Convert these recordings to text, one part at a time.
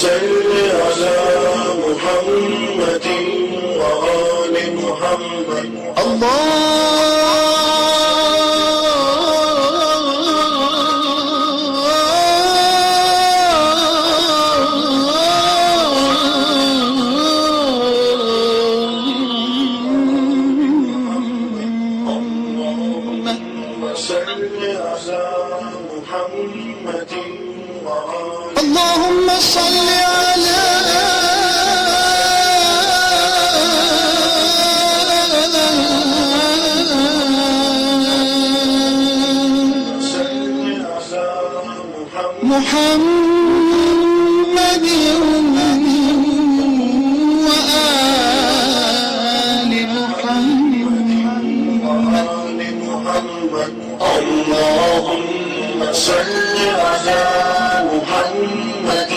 صل على محمد وآل محمد اللهم صل على محمد وآل محمد اللهم صل على محمد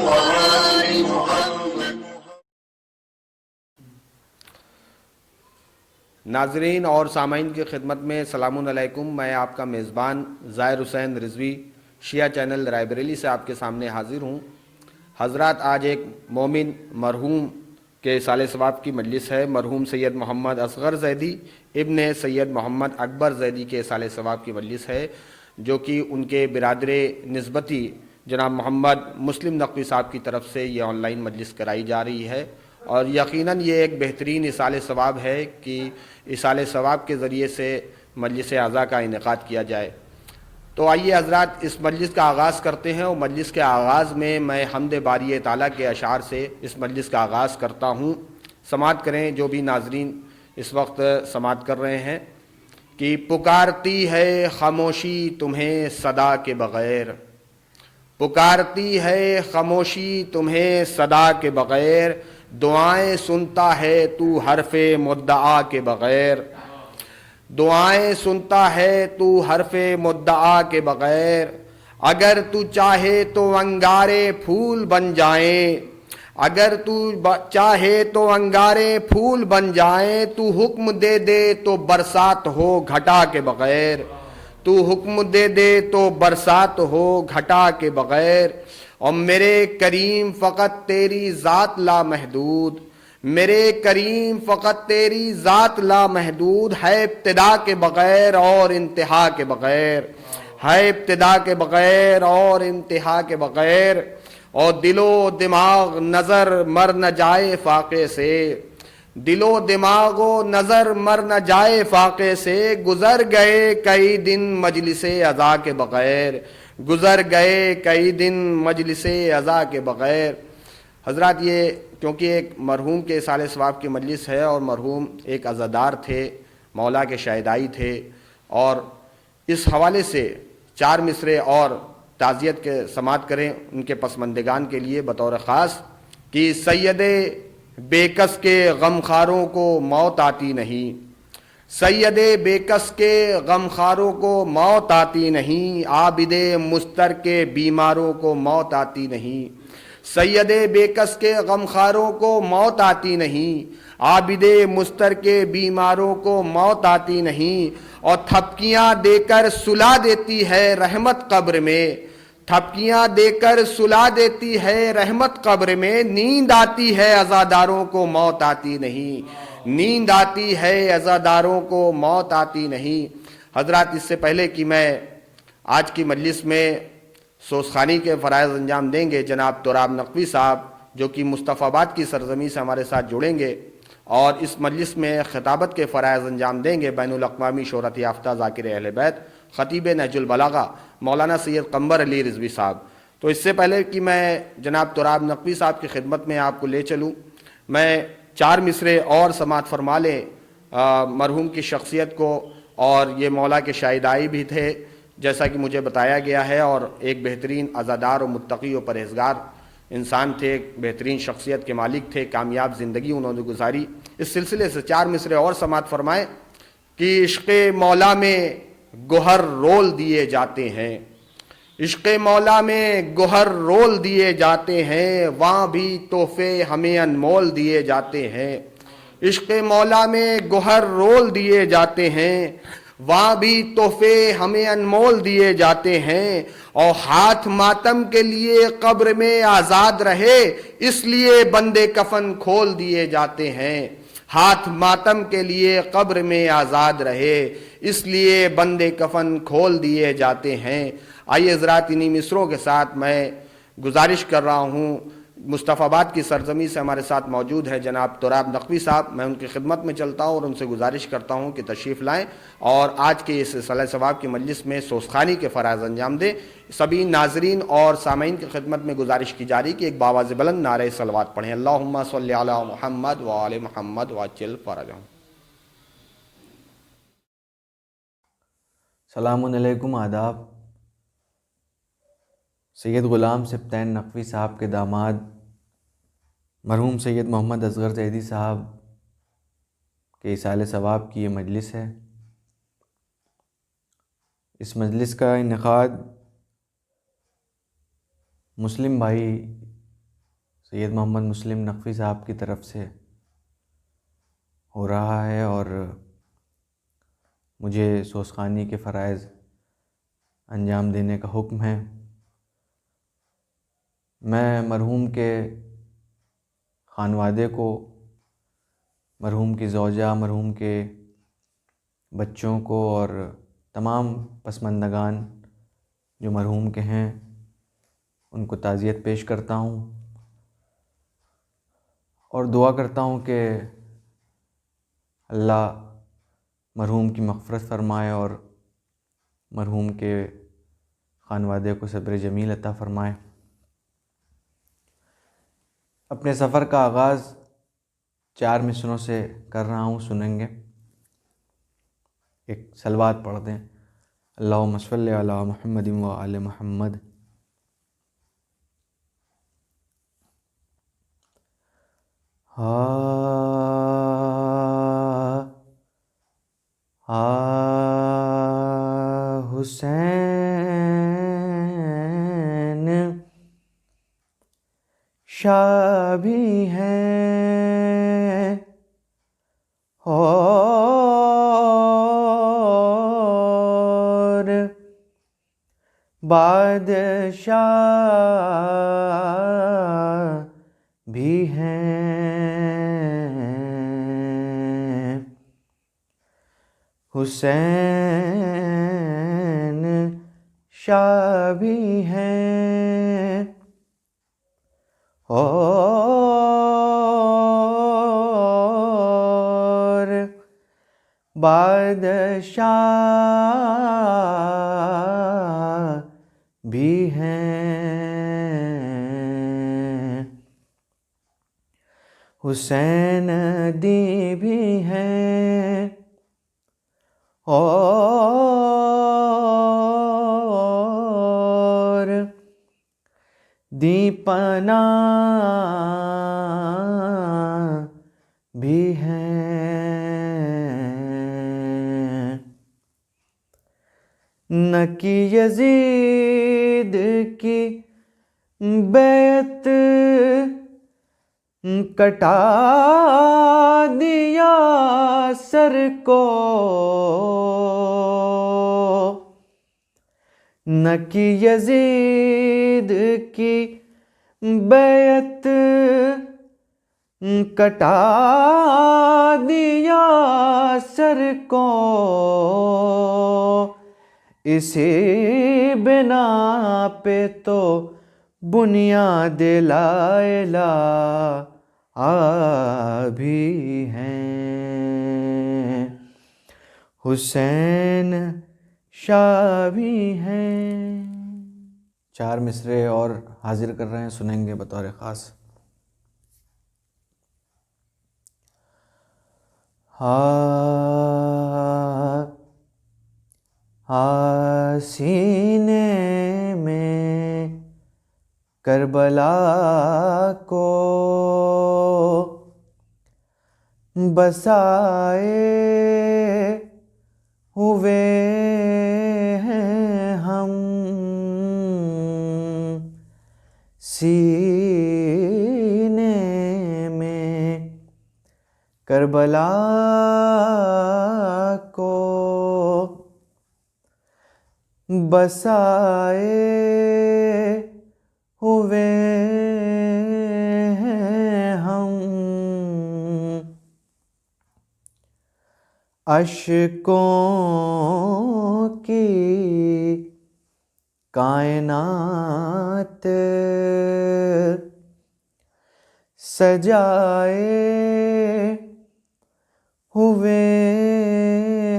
وآل محمد. ناظرین اور سامعین کی خدمت میں السلام علیکم. میں آپ کا میزبان ظاہر حسین رضوی شیعہ چینل رائے بریلی سے آپ کے سامنے حاضر ہوں. حضرات، آج ایک مومن مرحوم کے سال ثواب کی مجلس ہے. مرحوم سید محمد اصغر زیدی ابن سید محمد اکبر زیدی کے سال ثواب کی مجلس ہے، جو کہ ان کے برادر نسبتی جناب محمد مسلم نقوی صاحب کی طرف سے یہ آن لائن مجلس کرائی جا رہی ہے. اور یقیناً یہ ایک بہترین اصال ثواب ہے کہ اصال ثواب کے ذریعے سے مجلس اعزا کا انعقاد کیا جائے. تو آئیے حضرات اس مجلس کا آغاز کرتے ہیں. اور مجلس کے آغاز میں حمد باری تعالیٰ کے اشعار سے اس مجلس کا آغاز کرتا ہوں. سماعت کریں جو بھی ناظرین اس وقت سماعت کر رہے ہیں کہ پکارتی ہے خاموشی تمہیں صدا کے بغیر، پکارتی ہے خاموشی تمہیں صدا کے بغیر، دعائیں سنتا ہے تو حرف مدعا کے بغیر، دعائیں سنتا ہے تو حرف مدعا کے بغیر. اگر تو چاہے تو انگارے پھول بن جائیں، اگر تو چاہے تو انگارے پھول بن جائیں، تو حکم دے دے تو برسات ہو گھٹا کے بغیر، تو حکم دے دے تو برسات ہو گھٹا کے بغیر. اور میرے کریم فقط تیری ذات لامحدود، میرے کریم فقط تیری ذات لامحدود ہے، ابتدا کے بغیر اور انتہا کے بغیر، ہے ابتدا کے بغیر اور انتہا کے بغیر. اور دل و دماغ نظر مر نہ جائے فاقے سے، دل و دماغ و نظر مر نہ جائے فاقے سے، گزر گئے کئی دن مجلس اعزا کے بغیر، گزر گئے کئی دن مجلس اعزا کے بغیر. حضرات، یہ کیونکہ ایک مرحوم کے سال ثواب کی مجلس ہے اور مرحوم ایک عزادار تھے، مولا کے شہدائی تھے، اور اس حوالے سے 4 مصرے اور تعزیت کے سماعت کریں ان کے پسماندگان کے لیے بطور خاص کہ سید بے کس کے غمخواروں کو موت آتی نہیں، سید بے کس کے غمخواروں کو موت آتی نہیں، عابد مستر کے بیماروں کو موت آتی نہیں، سید بے کس کے غمخواروں کو موت آتی نہیں، عابد مستر کے بیماروں کو موت آتی نہیں. اور تھپکیاں دے کر سلا دیتی ہے رحمت قبر میں، تھپکیاں دے کر سلا دیتی ہے رحمت قبر میں، نیند آتی ہے عزاداروں کو موت آتی نہیں، نیند آتی ہے عزاداروں کو موت آتی نہیں. حضرات، اس سے پہلے کہ میں آج کی مجلس میں سوزخانی کے فرائض انجام دیں گے جناب تراب نقوی صاحب، جو کہ مصطفی آباد کی سرزمین سے ہمارے ساتھ جڑیں گے اور اس مجلس میں خطابت کے فرائض انجام دیں گے بین الاقوامی شہرت یافتہ ذاکر اہل بیت خطیب نہج البلاغہ مولانا سید قمبر علی رضوی صاحب. تو اس سے پہلے کہ میں جناب تراب نقوی صاحب کی خدمت میں آپ کو لے چلوں، میں 4 مصرے اور سماعت فرما لیں مرحوم کی شخصیت کو. اور یہ مولا کے شہدائی بھی تھے جیسا کہ مجھے بتایا گیا ہے، اور ایک بہترین عزادار و متقی و پرہیزگار انسان تھے، ایک بہترین شخصیت کے مالک تھے، کامیاب زندگی انہوں نے گزاری. اس سلسلے سے 4 مصرے اور سماعت فرمائیں کہ عشق مولا میں گوہر رول دیے جاتے ہیں، عشق مولا میں گوہر رول دیے جاتے ہیں، وہاں بھی تحفے ہمیں انمول دیے جاتے ہیں. عشق مولا میں گوہر رول دیے جاتے ہیں، وہاں بھی تحفے ہمیں انمول دیے جاتے ہیں. اور ہاتھ ماتم کے لیے قبر میں آزاد رہے، اس لیے بندے کفن کھول دیے جاتے ہیں۔ ہاتھ ماتم کے لیے قبر میں آزاد رہے، اس لیے بندے کفن کھول دیے جاتے ہیں۔ آئیے حضرات انہی مصروں کے ساتھ میں گزارش کر رہا ہوں، مصطفیٰ آباد کی سرزمین سے ہمارے ساتھ موجود ہے جناب تراب نقوی صاحب، میں ان کی خدمت میں چلتا ہوں اور ان سے گزارش کرتا ہوں کہ تشریف لائیں اور آج کے اس صلاح ثواب کی مجلس میں سوزخانی کے فرائض انجام دیں۔ سبھی ناظرین اور سامعین کی خدمت میں گزارش کی جا رہی کہ ایک باواز بلند نعرہ صلوات پڑھیں، اللہم صلی علی محمد وآل محمد وعجل فرجہم۔ السلام علیکم، آداب۔ سید غلام سبطین نقوی صاحب کے داماد مرحوم سید محمد اصغر زیدی صاحب کے ایصال ثواب کی یہ مجلس ہے۔ اس مجلس کا انعقاد مسلم بھائی سید محمد مسلم نقوی صاحب کی طرف سے ہو رہا ہے اور مجھے سوزخانی کے فرائض انجام دینے کا حکم ہے۔ میں مرحوم کے خانوادے کو، مرحوم کی زوجہ، مرحوم کے بچوں کو اور تمام پسماندگان جو مرحوم کے ہیں ان کو تعزیت پیش کرتا ہوں اور دعا کرتا ہوں کہ اللہ مرحوم کی مغفرت فرمائے اور مرحوم کے خانوادے کو صبر جمیل عطا فرمائے۔ اپنے سفر کا آغاز 4 مصروں سے کر رہا ہوں، سنیں گے۔ ایک صلوات پڑھ دیں، اللہم صلی علی محمد وآل محمد۔ حسین شاہ بھی ہیں اور بادشاہ بھی ہیں۔ حسین شاہ بھی ہیں اور بادشاہ بھی ہیں۔ حسین دی بھی ہیں اور دی پناہ بھی ہیں۔ نہ کہ یزید کی بیعت کٹا دیا سر کو، نہ کہ یزید کی بیعت کٹا دیا سر کو، اسی بنا پہ تو بنیاد لا الہ بھی ہیں۔ حسین شاہ بھی ہیں۔ 4 مصرے اور حاضر کر رہے ہیں، سنیں گے بطور خاص۔ سینے میں کربلا کو بسائے ہوئے ہیں ہم، سینے میں کربلا کو بسائے ہوئے ہیں ہم، اشکوں کی کائنات سجائے ہوئے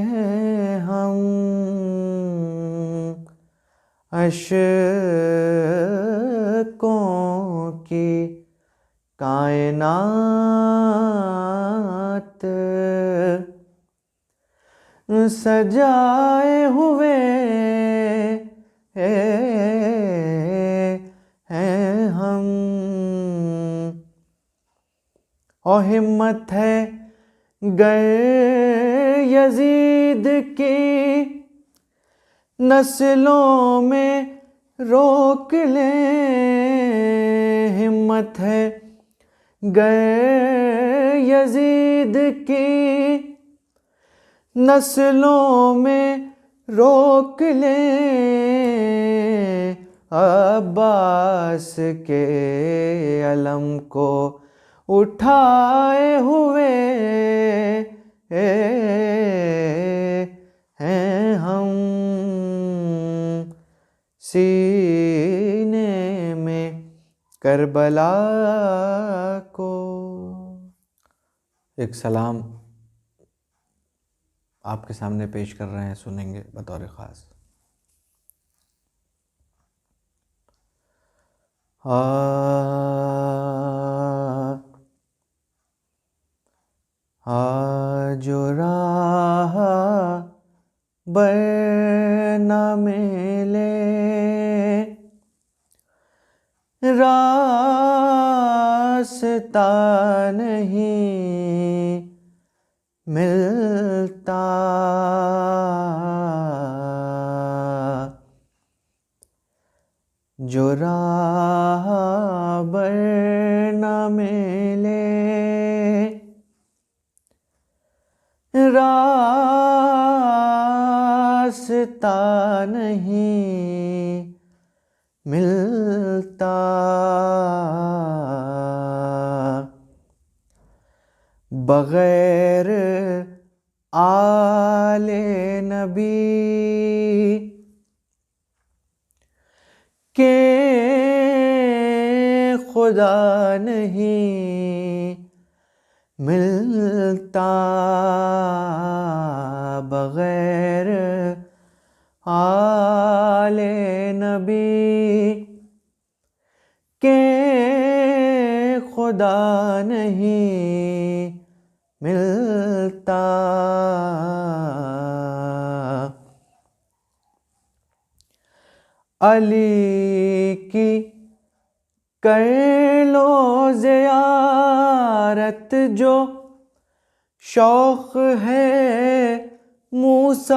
ہیں ہم، اشکوں کی کائنات سجائے ہوئے ہیں ہم، اور ہمت ہے گر یزید کی نسلوں میں روک لیں، ہمت ہے گر یزید کی نسلوں میں روک لیں، عباس کے علم کو اٹھائے ہوئے ہیں ہم، سینے میں کربلا کو ایک سلام آپ کے سامنے پیش کر رہے ہیں، سنیں گے بطور خاص۔ جو راہ بر نہ ملے راستہ نہیں ملتا، جو راہ بر نہ ملے راستہ نہیں ملتا، بغیر آل نبی کے خدا نہیں ملتا، بغیر آل نبی کے خدا نہیں ملتا، علی کی کر لو زیارت جو شوق ہے موسیٰ،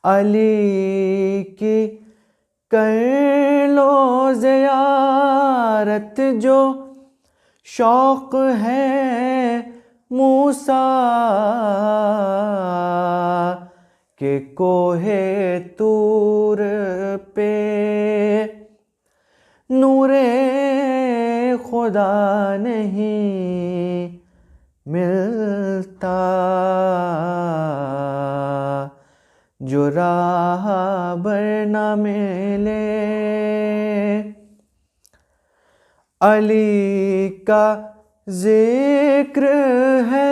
علی کی کر لو زیارت جو شوق ہے موسیٰ، کہ کوہ طور پہ نور خدا نہیں ملتا، جو راہ بر نہ ملے علی کا ذکر ہے،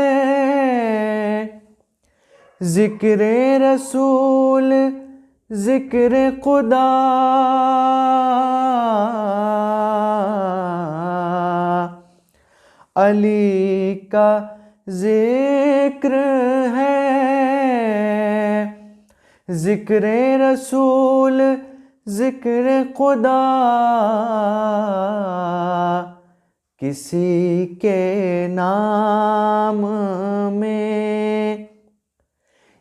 ذکر رسول ذکر خدا، علی کا ذکر ہے، ذکر رسول ذکر خدا، کسی کے نام میں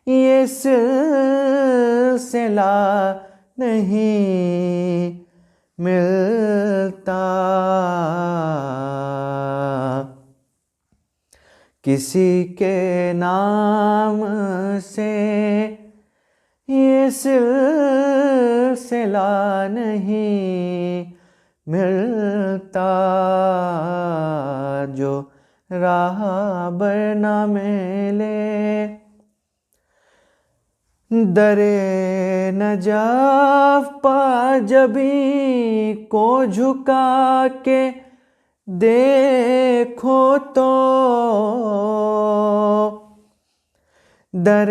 یہ سلسلہ نہیں ملتا، کسی کے نام سے یہ سلسلہ نہیں ملتا، جو راہ بر نہ ملے در نجاف پا جبیں کو جھکا کے دیکھو تو، در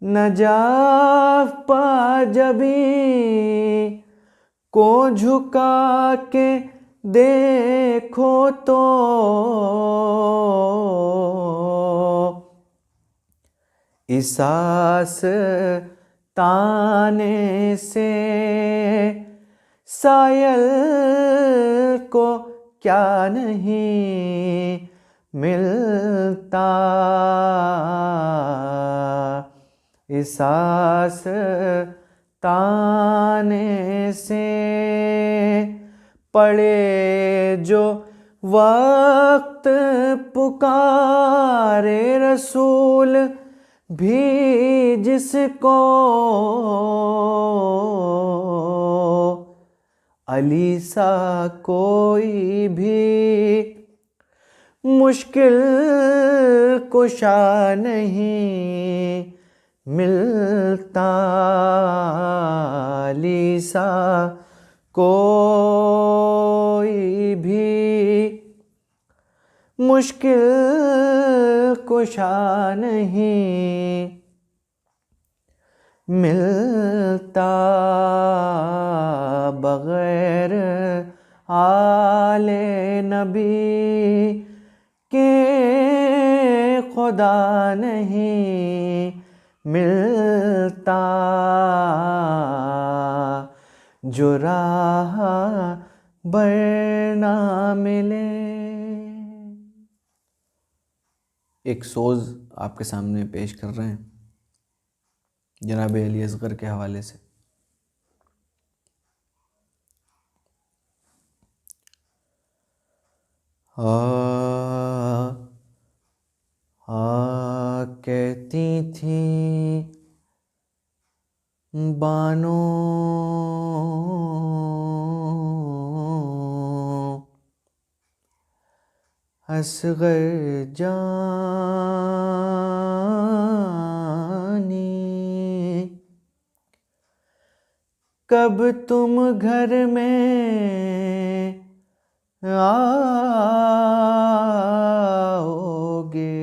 نجاف پا جبیں کو جھکا کے دیکھو تو، اس آستانے سے سائل کو کیا نہیں ملتا، اس آستانے سے پڑے جو وقت پکارے رسول بھی جس کو، علی سا کوئی بھی مشکل کشا نہیں ملتا، علی سا کوئی بھی مشکل کشا نہیں ملتا، بغیر آل نبی کے خدا نہیں ملتا، جو راہ بر نہ ملے۔ ایک سوز آپ کے سامنے پیش کر رہے ہیں جناب علی اصغر کے حوالے سے۔ کہتی تھیں بانو اصغر جانی، کب تم گھر میں آؤ گے،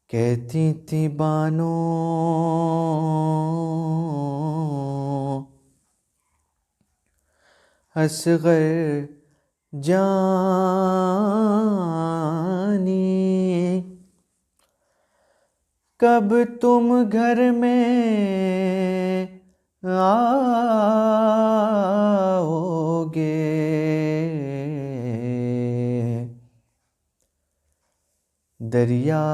کہتی تھی بانو اصغر جانی، کب تم گھر میں آؤ گے، دریا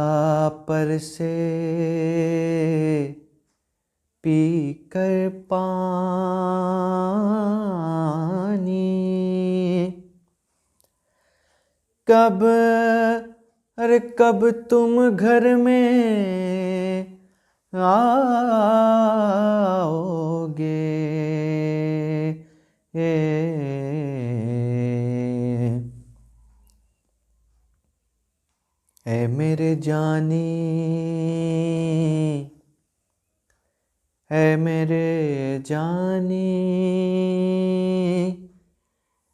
پر سے پی کر پانی، کب تم گھر میں آؤ گے، اے میرے جانی، اے میرے جانی،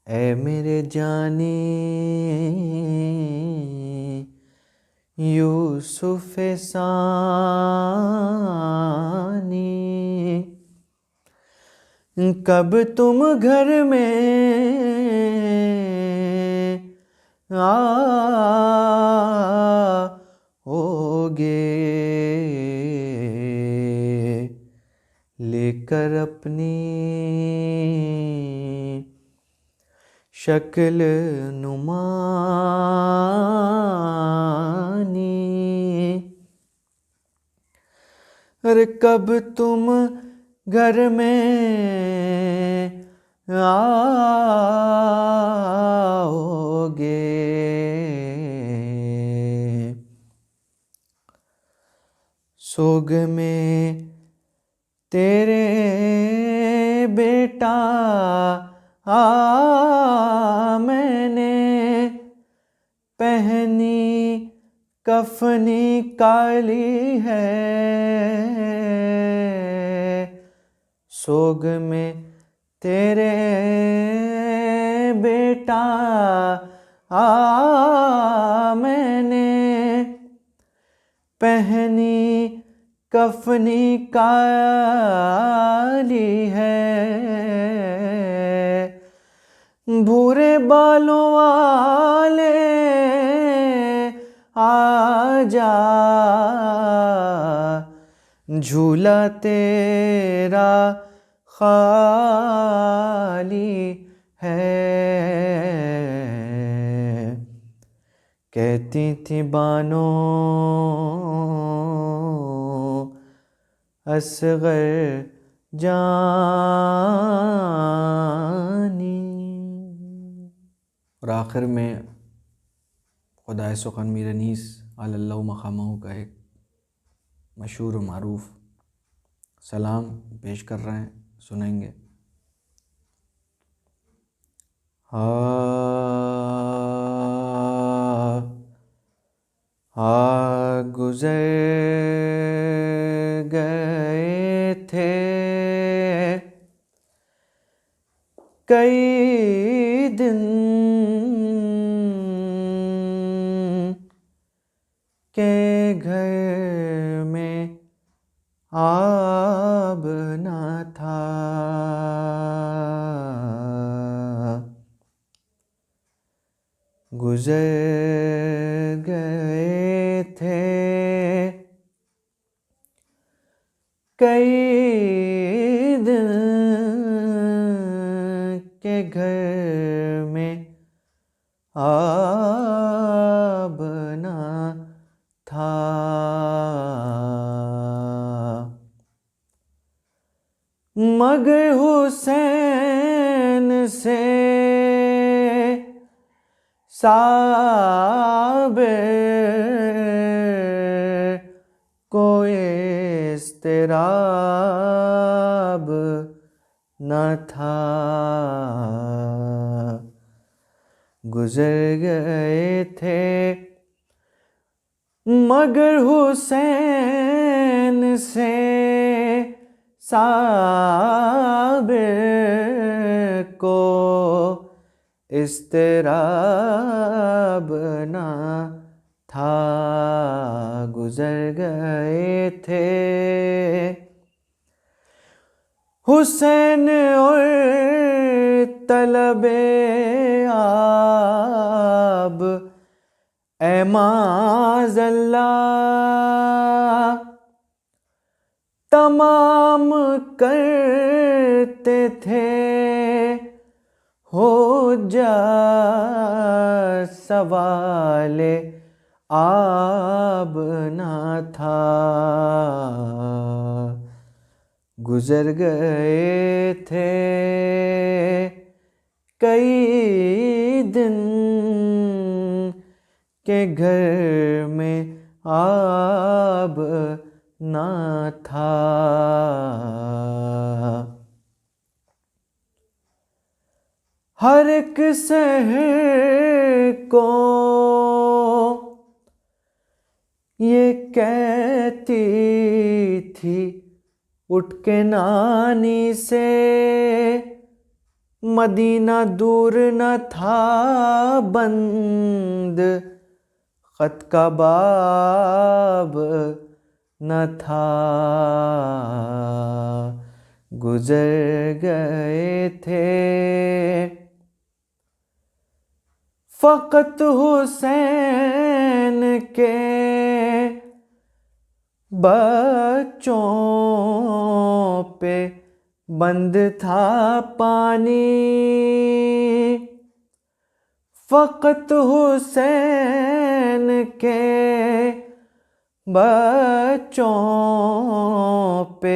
اے میرے جانی، یوسف ثانی، کب تم گھر میں آؤ گے، لے کر اپنی شکل نمانی، اور کب تم گھر میں آؤ گے، سوگ میں تیرے بیٹا میں نے پہنی کفنی کالی ہے، سوگ میں تیرے بیٹا میں نے پہنی کفنی کالی ہے، بھورے بالوں والے آجا، جھولا تیرا خالی ہے، کہتی تھی بانو اصغر جانی، اور آخر میں خدائے سخن میر انیس علی اللہ مقامہ کا ایک مشہور و معروف سلام پیش کر رہے ہیں، سنیں گے۔ گزر گئے تھے کئی دن کے گھر میں آب نہ تھا، گزر گئے تھے کئی دن کے گھر میں آب نہ تھا، مگر حسین سے صابر کو اضطراب نہ تھا، گزر گئے تھے مگر حسین سے صابر کو اضطراب نہ تھا، گزر گئے تھے حسین اور طلب آب، اے معاذ اللہ تمام کرتے تھے، ہو جا سوال آب نہ تھا، گزر گئے تھے کئی دن کے گھر میں آب نہ تھا، ہر ایک سحر کو یہ کہتی تھی اٹھ کے نانی سے، مدینہ دور نہ تھا بند خط کا باب نہ تھا، گزر گئے تھے فقط حسین کے بچوں پہ بند تھا پانی، فقط حسین کے بچوں پہ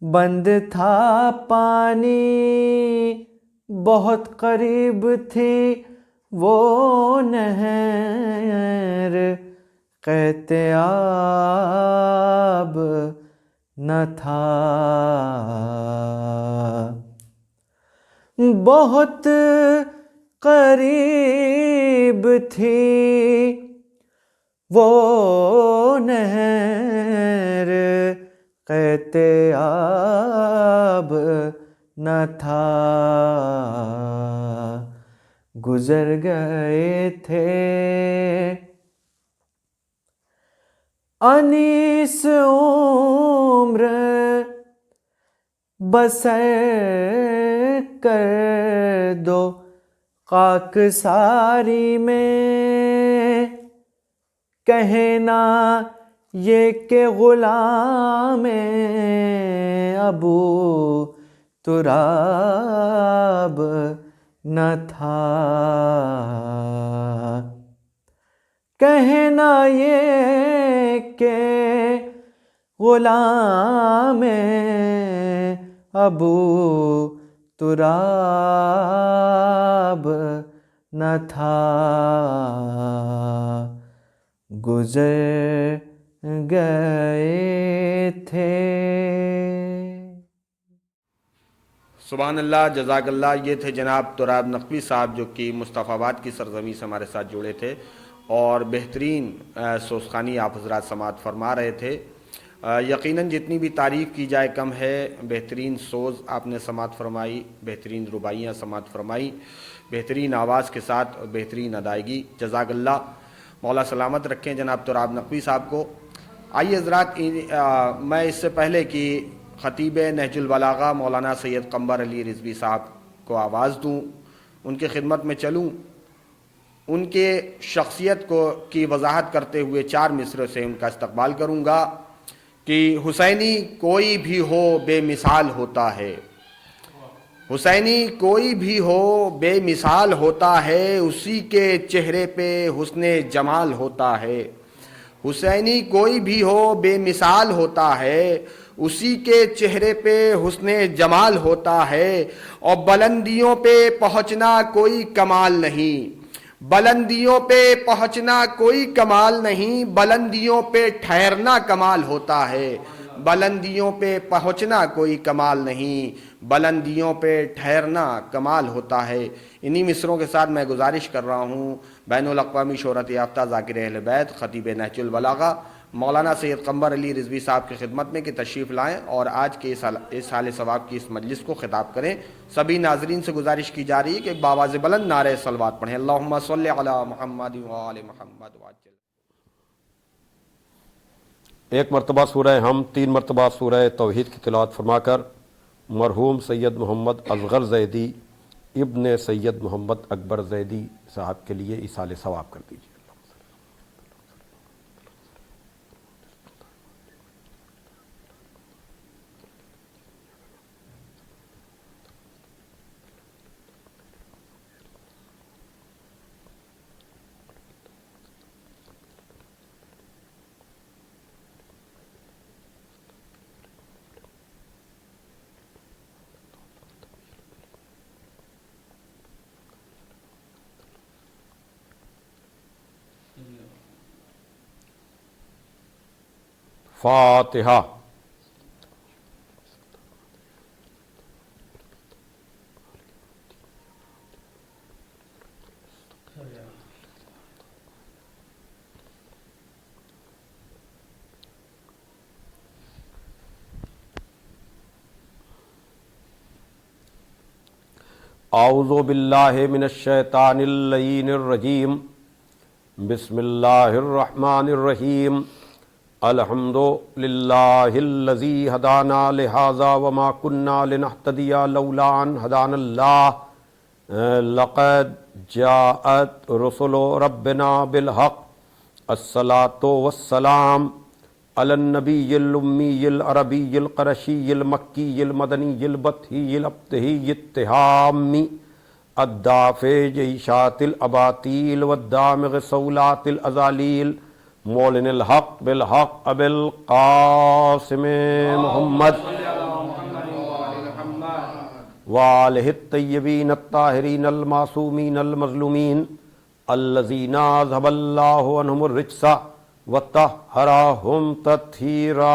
بند تھا پانی، بہت قریب تھی وہ نہر قحط-آب نہ تھا، بہت قریب تھی وہ نہر قحط-آب نہ تھا، گزر گئے تھے انیس عمر بسر کر دو خاکساری میں، کہنا یہ کہ غلام ابو تراب نہ تھا، کہنا یہ کہ غلام ابو تراب نہ تھا، گزر گئے تھے۔ سبحان اللہ، جزاک اللہ۔ یہ تھے جناب تراب نقوی صاحب جو کہ مصطفی آباد کی سرزمین سے ہمارے ساتھ جڑے تھے اور بہترین سوزخانی آپ حضرات سماعت فرما رہے تھے۔ یقیناً جتنی بھی تعریف کی جائے کم ہے، بہترین سوز آپ نے سماعت فرمائی، بہترین رباعیاں سماعت فرمائی، بہترین آواز کے ساتھ بہترین ادائیگی، جزاک اللہ۔ مولا سلامت رکھیں جناب تراب نقوی صاحب کو۔ آئیے حضرات، میں اس سے پہلے کہ خطیب نہج البلاغہ مولانا سید قمبر علی رضوی صاحب کو آواز دوں، ان کی خدمت میں چلوں، ان کے شخصیت کی وضاحت کرتے ہوئے 4 مصرعے سے ان کا استقبال کروں گا کہ حسینی کوئی بھی ہو بے مثال ہوتا ہے، حسینی کوئی بھی ہو بے مثال ہوتا ہے، اسی کے چہرے پہ حسن جمال ہوتا ہے، حسینی کوئی بھی ہو بے مثال ہوتا ہے، اسی کے چہرے پہ حسن جمال ہوتا ہے، اور بلندیوں پہ پہنچنا کوئی کمال نہیں، بلندیوں پہ پہنچنا کوئی کمال نہیں، بلندیوں پہ ٹھہرنا کمال ہوتا ہے، بلندیوں پہ پہنچنا کوئی کمال نہیں، بلندیوں پہ ٹھہرنا کمال ہوتا ہے۔ انہی مصروں کے ساتھ میں گزارش کر رہا ہوں بین الاقوامی شہرت یافتہ ذاکر اہل بیت خطیب نہج البلاغہ مولانا سید قمبر علی رضوی صاحب کی خدمت میں کہ تشریف لائیں اور آج کے اس حال ثواب کی اس مجلس کو خطاب کریں۔ سبھی ناظرین سے گزارش کی جا رہی ہے کہ بآواز بلند نعرہ صلوات پڑھیں، اللہم صلی علی محمد وآل محمد وعجل۔ ایک مرتبہ سورہ ہم، 3 مرتبہ سورہ توحید کی تلاوت فرما کر مرحوم سید محمد اصغر زیدی ابن سید محمد اکبر زیدی صاحب کے لیے ایصال ثواب کر دیجیے۔ فاتحہ۔ اعوذ باللہ من الشیطان اللعین الرجیم، بسم اللہ الرحمن الرحیم، الحمد للہ الذی ہدانا لہذا وما کنا لنہتدی لولا ان ہدانا اللہ، لقد جاءت رسل ربنا بالحق، الصلاة والسلام علی النبی الامی العربی القرشی المکی المدنی البطحی الابتہی التہامی الدافع جیشات الاباطیل والدامغ صولات الازالیل، مولن الحق بالحق ابی القاسم محمد وآلہ الطیبین الطاہرین المعصومین المظلومین الذین اذھب اللہ عنہم الرجس وطہرہم تطہیرا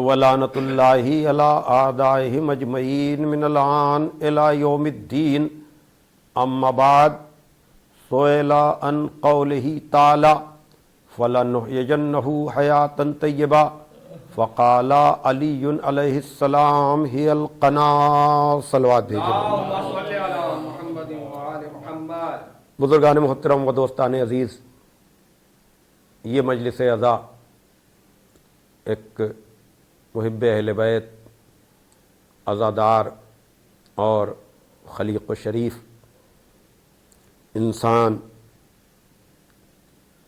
ولعنۃ اللہ علی اعدائہم اجمعین من الآن الی یوم الدین اما بعد سئل عن قولہ تعالی فلنحیینہ حیاۃ طیبہ فقال علی علیہ السلام ہی القناۃ صلوات دیجیے۔ بزرگان محترم و دوستان عزیز، یہ مجلس عزا ایک محب اہل بیت، عزادار اور خلیق و شریف انسان،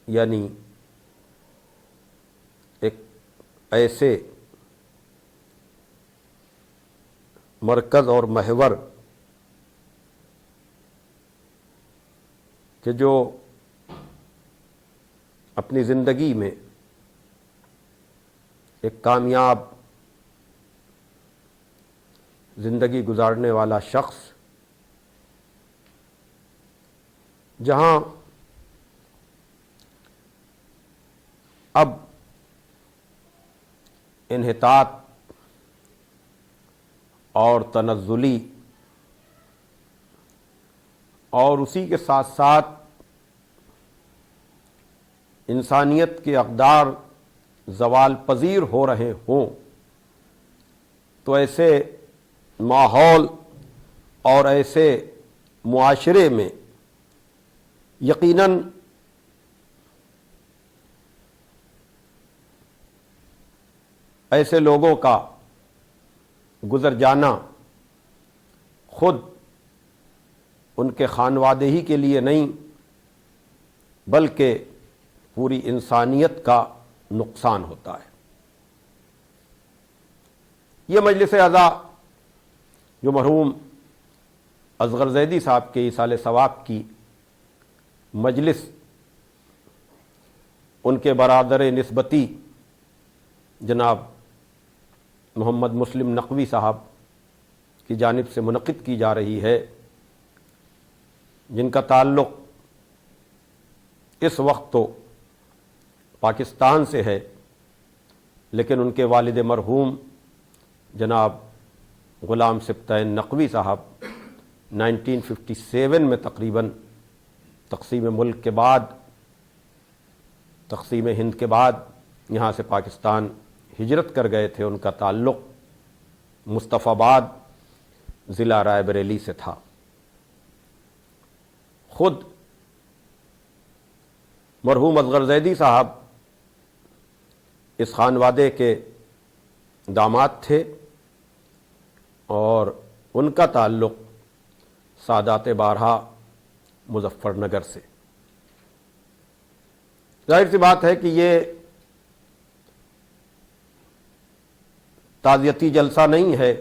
یعنی ایک ایسے مرکز اور محور کہ جو اپنی زندگی میں ایک کامیاب زندگی گزارنے والا شخص جہاں اب انحطاط اور تنزلی اور اسی کے ساتھ ساتھ انسانیت کے اقدار زوال پذیر ہو رہے ہوں، تو ایسے ماحول اور ایسے معاشرے میں یقیناً ایسے لوگوں کا گزر جانا خود ان کے خانوادے ہی کے لیے نہیں بلکہ پوری انسانیت کا نقصان ہوتا ہے۔ یہ مجلس عزا جو مرحوم اصغر زیدی صاحب کے ایصال ثواب کی مجلس ان کے برادر نسبتی جناب محمد مسلم نقوی صاحب کی جانب سے منعقد کی جا رہی ہے، جن کا تعلق اس وقت تو پاکستان سے ہے، لیکن ان کے والد مرحوم جناب غلام سبطین نقوی صاحب 1957 میں تقریباً تقسیم ملک کے بعد، تقسیم ہند کے بعد یہاں سے پاکستان ہجرت کر گئے تھے۔ ان کا تعلق مصطفی آباد ضلع رائے بریلی سے تھا۔ خود مرحوم اصغر زیدی صاحب اس خانوادے کے داماد تھے اور ان کا تعلق سادات بارہا مظفر نگر سے۔ ظاہر سی بات ہے کہ یہ تعزیتی جلسہ نہیں ہے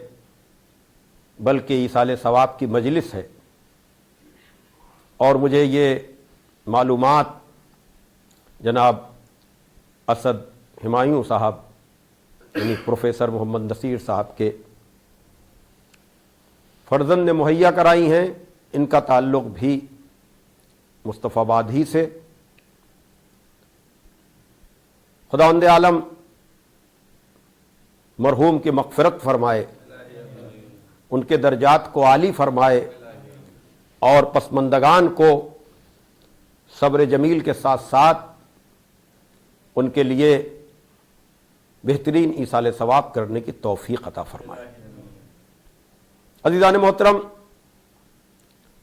بلکہ ایصال ثواب کی مجلس ہے، اور مجھے یہ معلومات جناب اسد ہمایوں صاحب یعنی پروفیسر محمد نصیر صاحب کے فرزند نے مہیا کرائی ہیں۔ ان کا تعلق بھی مصطفی آباد ہی سے۔ خداوند عالم مرحوم کی مغفرت فرمائے، ان کے درجات کو عالی فرمائے، اور پسماندگان کو صبر جمیل کے ساتھ ساتھ ان کے لیے بہترین ایصال ثواب کرنے کی توفیق عطا فرمائے۔ عزیزان محترم،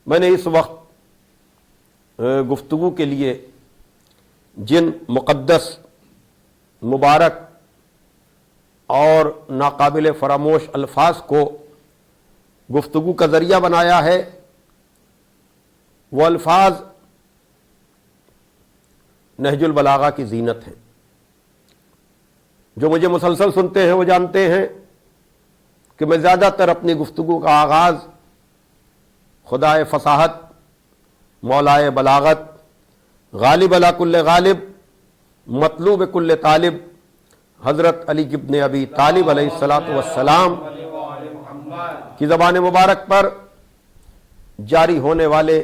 میں نے اس وقت گفتگو کے لیے جن مقدس، مبارک اور ناقابل فراموش الفاظ کو گفتگو کا ذریعہ بنایا ہے، وہ الفاظ نہج البلاغہ کی زینت ہیں۔ جو مجھے مسلسل سنتے ہیں وہ جانتے ہیں کہ میں زیادہ تر اپنی گفتگو کا آغاز خدائے فصاحت، مولائے بلاغت، غالب علی کل غالب، مطلوب کل طالب، حضرت علی ابن ابی طالب علیہ الصلاۃ والسلام کی زبان مبارک پر جاری ہونے والے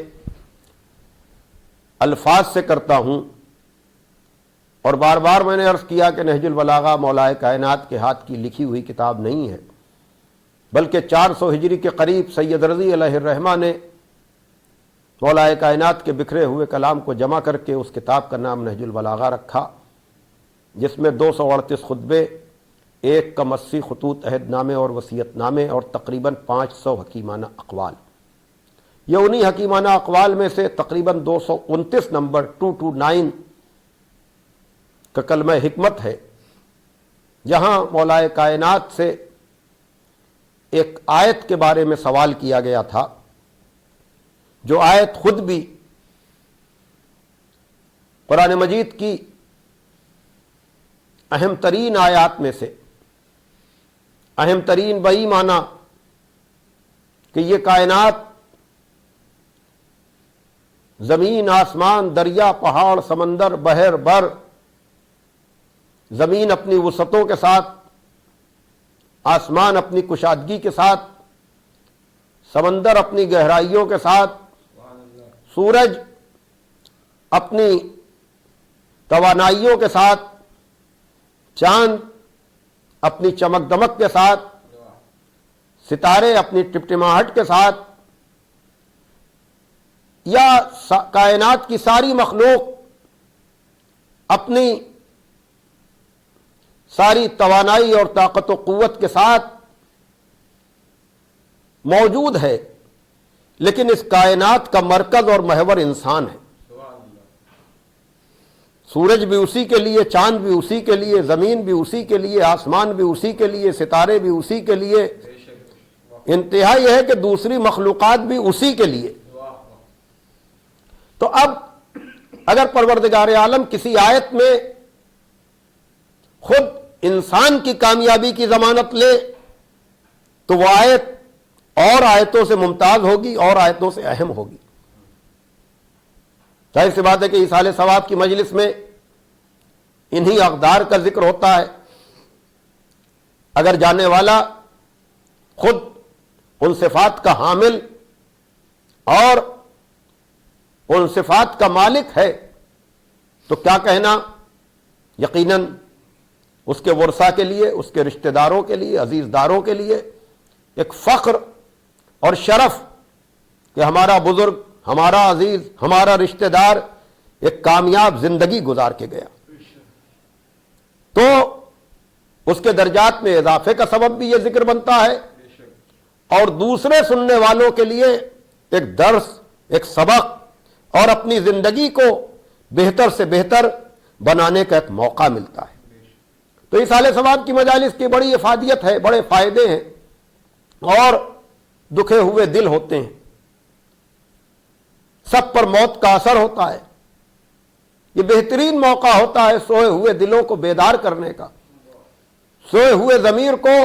الفاظ سے کرتا ہوں، اور بار بار میں نے عرض کیا کہ نہج البلاغہ مولائے کائنات کے ہاتھ کی لکھی ہوئی کتاب نہیں ہے، بلکہ 400 ہجری کے قریب سید رضی علیہ الرحمہ نے مولائے کائنات کے بکھرے ہوئے کلام کو جمع کر کے اس کتاب کا نام نہج البلاغہ رکھا، جس میں 238 خطبے، 180 خطوط عہد نامے اور وصیت نامے اور تقریباً 500 حکیمانہ اقوال۔ یہ انہی حکیمانہ اقوال میں سے تقریباً 229 نمبر 229 کا کلمہ حکمت ہے، جہاں مولائے کائنات سے ایک آیت کے بارے میں سوال کیا گیا تھا، جو آیت خود بھی قرآن مجید کی اہم ترین آیات میں سے، اہم ترین بئی معنی کہ یہ کائنات، زمین، آسمان، دریا، پہاڑ، سمندر، بحر، بر، زمین اپنی وسعتوں کے ساتھ، آسمان اپنی کشادگی کے ساتھ، سمندر اپنی گہرائیوں کے ساتھ، سورج اپنی توانائیوں کے ساتھ، چاند اپنی چمک دمک کے ساتھ، ستارے اپنی ٹمٹماہٹ کے ساتھ، یا کائنات کی ساری مخلوق اپنی ساری توانائی اور طاقت و قوت کے ساتھ موجود ہے، لیکن اس کائنات کا مرکز اور محور انسان ہے۔ سورج بھی اسی کے لیے، چاند بھی اسی کے لیے، زمین بھی اسی کے لیے، آسمان بھی اسی کے لیے، ستارے بھی اسی کے لیے، انتہا یہ ہے کہ دوسری مخلوقات بھی اسی کے لیے۔ تو اب اگر پروردگار عالم کسی آیت میں خود انسان کی کامیابی کی ضمانت لے تو وہ آیت اور آیتوں سے ممتاز ہوگی، اور آیتوں سے اہم ہوگی۔ ظاہر سی بات ہے کہ ایصال ثواب کی مجلس میں انہی اقدار کا ذکر ہوتا ہے۔ اگر جانے والا خود ان صفات کا حامل اور ان صفات کا مالک ہے تو کیا کہنا، یقیناً اس کے ورثہ کے لیے، اس کے رشتہ داروں کے لیے، عزیز داروں کے لیے ایک فخر اور شرف کہ ہمارا بزرگ، ہمارا عزیز، ہمارا رشتہ دار ایک کامیاب زندگی گزار کے گیا، تو اس کے درجات میں اضافے کا سبب بھی یہ ذکر بنتا ہے، اور دوسرے سننے والوں کے لیے ایک درس، ایک سبق اور اپنی زندگی کو بہتر سے بہتر بنانے کا ایک موقع ملتا ہے۔ تو ایصال ثواب کی مجالس کی بڑی افادیت ہے، بڑے فائدے ہیں، اور دکھے ہوئے دل ہوتے ہیں، سب پر موت کا اثر ہوتا ہے۔ یہ بہترین موقع ہوتا ہے سوئے ہوئے دلوں کو بیدار کرنے کا، سوئے ہوئے ضمیر کو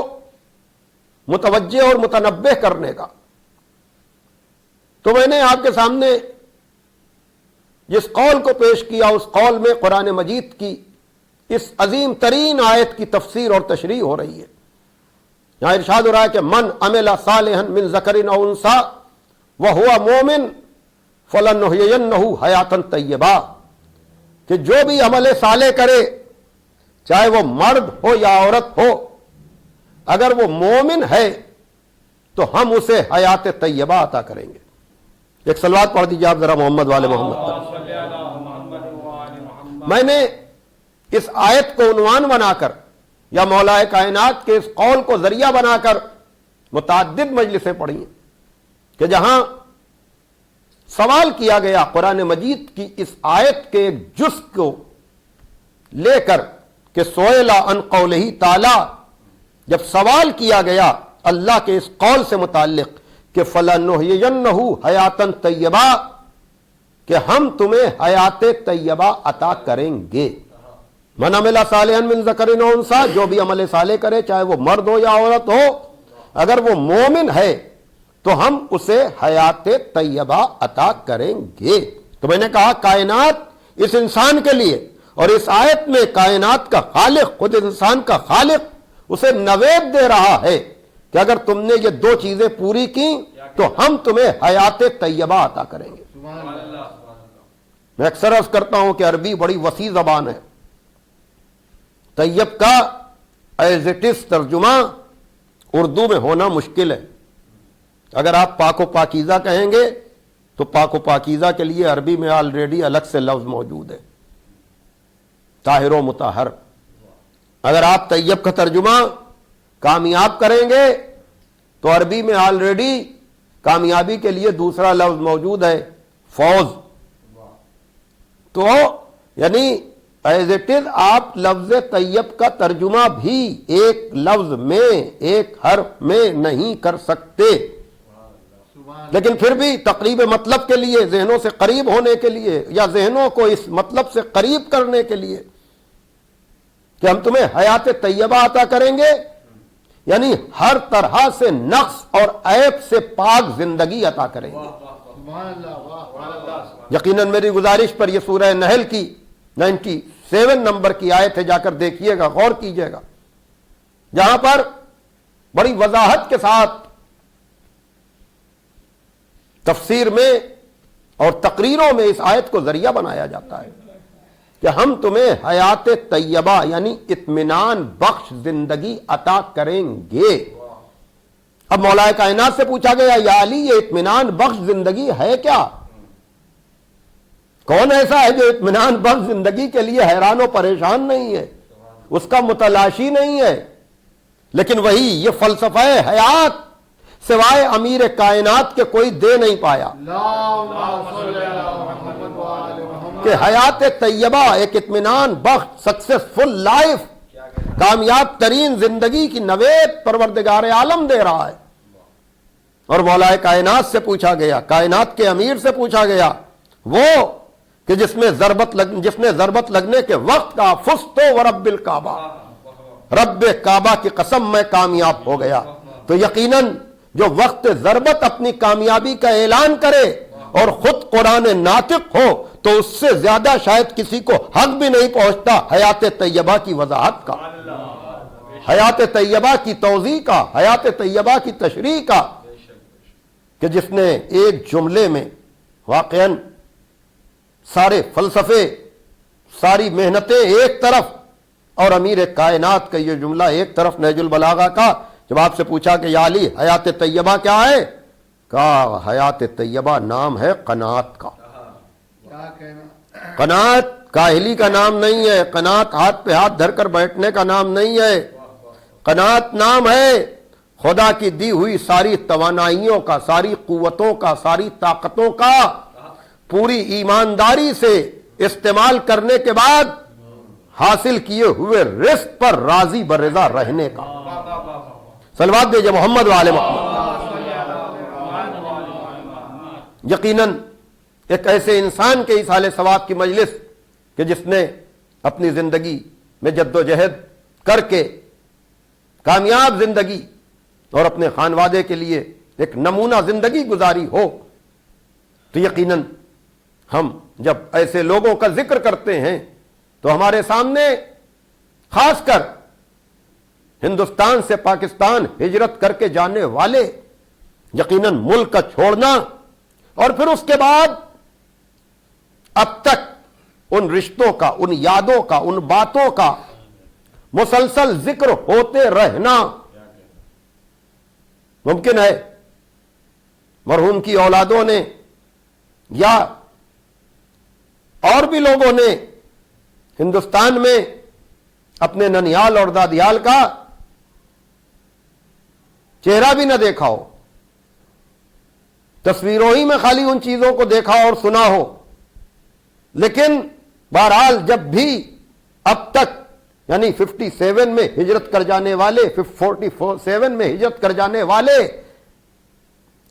متوجہ اور متنبہ کرنے کا۔ تو میں نے آپ کے سامنے جس قول کو پیش کیا، اس قول میں قرآن مجید کی اس عظیم ترین آیت کی تفسیر اور تشریح ہو رہی ہے۔ یہاں ارشاد ہو رہا ہے کہ من عمل صالحا من ذکر او انثی وہو مومن فلنحیینہ حیاتا طیبہ، کہ جو بھی عمل صالح کرے، چاہے وہ مرد ہو یا عورت ہو، اگر وہ مومن ہے تو ہم اسے حیات طیبہ عطا کریں گے۔ ایک صلوات پڑھ دیجیے آپ ذرا محمد والے محمد پر۔ میں نے اس آیت کو عنوان بنا کر یا مولا کائنات کے اس قول کو ذریعہ بنا کر متعدد مجلسیں پڑھی ہیں کہ جہاں سوال کیا گیا قرآن مجید کی اس آیت کے ایک جز کو لے کر کہ سئل عن قولہ تعالی، جب سوال کیا گیا اللہ کے اس قول سے متعلق کہ فلنحیینہ حیاتا طیبہ، کہ ہم تمہیں حیات طیبہ عطا کریں گے۔ من عمل صالحا من ذکر او انثی، جو بھی عمل صالح کرے چاہے وہ مرد ہو یا عورت ہو، اگر وہ مومن ہے تو ہم اسے حیات طیبہ عطا کریں گے۔ تو میں نے کہا کائنات اس انسان کے لیے اور اس آیت میں کائنات کا خالق، خود انسان کا خالق اسے نوید دے رہا ہے کہ اگر تم نے یہ دو چیزیں پوری کی تو ہم تمہیں حیات طیبہ عطا کریں گے۔ میں اکثر عرض کرتا ہوں کہ عربی بڑی وسیع زبان ہے، طیب کا ایز اٹ از ترجمہ اردو میں ہونا مشکل ہے۔ اگر آپ پاک و پاکیزہ کہیں گے تو پاک و پاکیزہ کے لیے عربی میں آلریڈی الگ سے لفظ موجود ہے، طاہر و مطہر۔ اگر آپ طیب کا ترجمہ کامیاب کریں گے تو عربی میں آلریڈی کامیابی کے لیے دوسرا لفظ موجود ہے، فوز۔ تو یعنی ایز اٹ از آپ لفظ طیب کا ترجمہ بھی ایک لفظ میں، ایک حرف میں نہیں کر سکتے، لیکن پھر بھی تقریب مطلب کے لیے، ذہنوں سے قریب ہونے کے لیے، یا ذہنوں کو اس مطلب سے قریب کرنے کے لیے کہ ہم تمہیں حیات طیبہ عطا کریں گے، یعنی ہر طرح سے نقص اور عیب سے پاک زندگی عطا کریں گے۔ یقیناً میری گزارش پر یہ سورہ نحل کی 97 نمبر کی آیت ہے، جا کر دیکھیے گا، غور کیجئے گا، جہاں پر بڑی وضاحت کے ساتھ تفسیر میں اور تقریروں میں اس آیت کو ذریعہ بنایا جاتا ہے کہ ہم تمہیں حیات طیبہ یعنی اطمینان بخش زندگی عطا کریں گے۔ اب مولا کائنات سے پوچھا گیا، یا علی یہ اطمینان بخش زندگی ہے کیا؟ کون ایسا ہے جو اطمینان بخش زندگی کے لیے حیران و پریشان نہیں ہے، اس کا متلاشی نہیں ہے؟ لیکن وہی یہ فلسفہ حیات سوائے امیر کائنات کے کوئی دے نہیں پایا کہ حیات طیبہ ایک اطمینان بخش سکسیسفل لائف، کامیاب ترین زندگی کی نوید پروردگار عالم دے رہا ہے۔ اور مولا کائنات سے پوچھا گیا، کائنات کے امیر سے پوچھا گیا، وہ کہ جس نے ضربت لگنے کے وقت کا فزت ورب الکعبہ، رب کعبہ کی قسم میں کامیاب ہو گیا۔ تو یقیناً جو وقت ضربت اپنی کامیابی کا اعلان کرے اور خود قرآن ناطق ہو تو اس سے زیادہ شاید کسی کو حق بھی نہیں پہنچتا حیات طیبہ کی وضاحت کا، حیات طیبہ کی توضیح کا، حیات طیبہ کی تشریح کا، کہ جس نے ایک جملے میں واقعاً سارے فلسفے، ساری محنتیں ایک طرف اور امیر کائنات کا یہ جملہ ایک طرف، نہج البلاغہ کا، جب آپ سے پوچھا کہ یا علی حیات طیبہ کیا ہے، کہا حیات طیبہ نام ہے قناعت کا۔ قناعت کاہلی کا نام نہیں ہے، قناعت ہاتھ پہ ہاتھ دھر کر بیٹھنے کا نام نہیں ہے، قناعت نام ہے خدا کی دی ہوئی ساری توانائیوں کا، ساری قوتوں کا، ساری طاقتوں کا پوری ایمانداری سے استعمال کرنے کے بعد حاصل کیے ہوئے رزق پر راضی برضا رہنے کا۔ صلوات بھیجے محمد وآل محمد۔ یقیناً ایک ایسے انسان کے اصالہ ثواب کی مجلس کہ جس نے اپنی زندگی میں جد و جہد کر کے کامیاب زندگی اور اپنے خانوادے کے لیے ایک نمونہ زندگی گزاری ہو، تو یقیناً ہم جب ایسے لوگوں کا ذکر کرتے ہیں تو ہمارے سامنے خاص کر ہندوستان سے پاکستان ہجرت کر کے جانے والے، یقیناً ملک کا چھوڑنا اور پھر اس کے بعد اب تک ان رشتوں کا، ان یادوں کا، ان باتوں کا مسلسل ذکر ہوتے رہنا ممکن ہے۔ مرحوم کی اولادوں نے یا اور بھی لوگوں نے ہندوستان میں اپنے ننیال اور دادیال کا چہرہ بھی نہ دیکھا ہو، تصویروں ہی میں خالی ان چیزوں کو دیکھا اور سنا ہو، لیکن بہرحال جب بھی اب تک یعنی 57 میں ہجرت کر جانے والے، 47 میں ہجرت کر جانے والے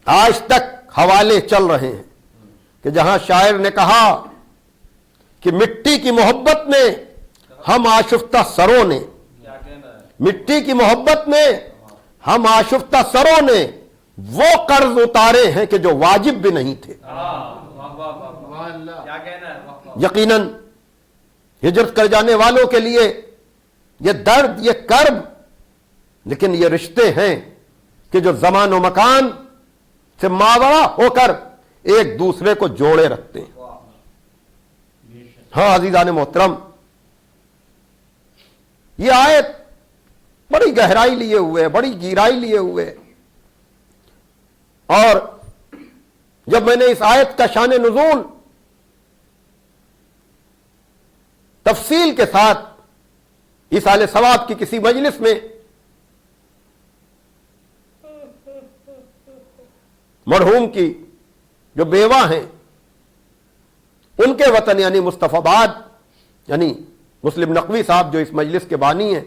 آج تک حوالے چل رہے ہیں کہ جہاں شاعر نے کہا کہ مٹی کی محبت میں ہم آشفتہ سروں نے، مٹی کی محبت میں ہم آشفتہ سروں نے وہ قرض اتارے ہیں کہ جو واجب بھی نہیں تھے۔ یقیناً ہجرت کر جانے والوں کے لیے یہ درد، یہ کرب، لیکن یہ رشتے ہیں کہ جو زمان و مکان سے ماورا ہو کر ایک دوسرے کو جوڑے رکھتے ہیں۔ ہاں عزیزان محترم، یہ آیت بڑی گہرائی لیے ہوئے، بڑی گہرائی لیے ہوئے، اور جب میں نے اس آیت کا شان نزول تفصیل کے ساتھ ایصال ثواب کی کسی مجلس میں مرحوم کی جو بیوہ ہیں ان کے وطن یعنی مصطفی آباد، یعنی مسلم نقوی صاحب جو اس مجلس کے بانی ہیں،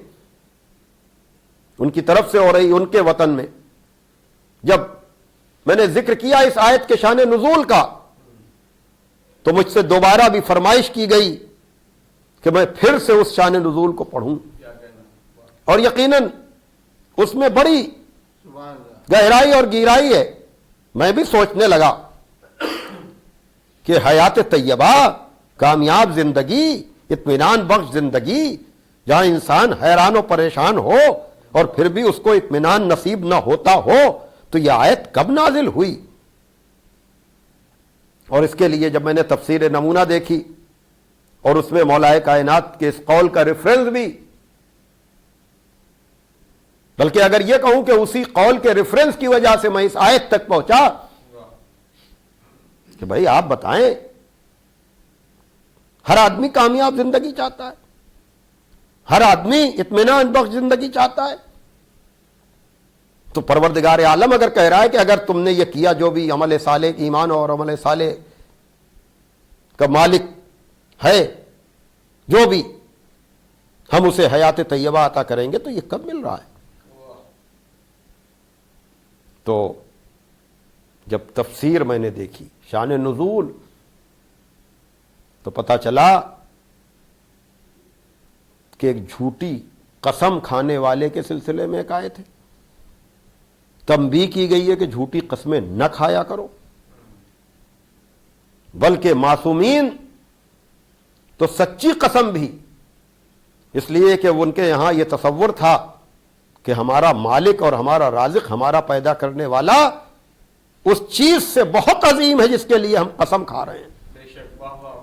ان کی طرف سے ہو رہی ان کے وطن میں جب میں نے ذکر کیا اس آیت کے شان نزول کا، تو مجھ سے دوبارہ بھی فرمائش کی گئی کہ میں پھر سے اس شان نزول کو پڑھوں، اور یقیناً اس میں بڑی گہرائی اور گہرائی ہے۔ میں بھی سوچنے لگا کہ حیات طیبہ، کامیاب زندگی، اطمینان بخش زندگی، جہاں انسان حیران و پریشان ہو اور پھر بھی اس کو اطمینان نصیب نہ ہوتا ہو، تو یہ آیت کب نازل ہوئی؟ اور اس کے لیے جب میں نے تفسیر نمونہ دیکھی اور اس میں مولا کائنات کے اس قول کا ریفرنس بھی، بلکہ اگر یہ کہوں کہ اسی قول کے ریفرنس کی وجہ سے میں اس آیت تک پہنچا کہ بھائی آپ بتائیں، ہر آدمی کامیاب زندگی چاہتا ہے، ہر آدمی اطمینان بخش زندگی چاہتا ہے، تو پروردگار عالم اگر کہہ رہا ہے کہ اگر تم نے یہ کیا، جو بھی عمل صالح، ایمان اور عمل صالح کا مالک ہے جو بھی، ہم اسے حیات طیبہ عطا کریں گے، تو یہ کب مل رہا ہے؟ تو جب تفسیر میں نے دیکھی شان نزول، تو پتہ چلا کہ ایک جھوٹی قسم کھانے والے کے سلسلے میں ایک آیت ہے، تنبیہ کی گئی ہے کہ جھوٹی قسمیں نہ کھایا کرو، بلکہ معصومین تو سچی قسم بھی، اس لیے کہ ان کے یہاں یہ تصور تھا کہ ہمارا مالک اور ہمارا رازق، ہمارا پیدا کرنے والا اس چیز سے بہت عظیم ہے جس کے لیے ہم قسم کھا رہے ہیں۔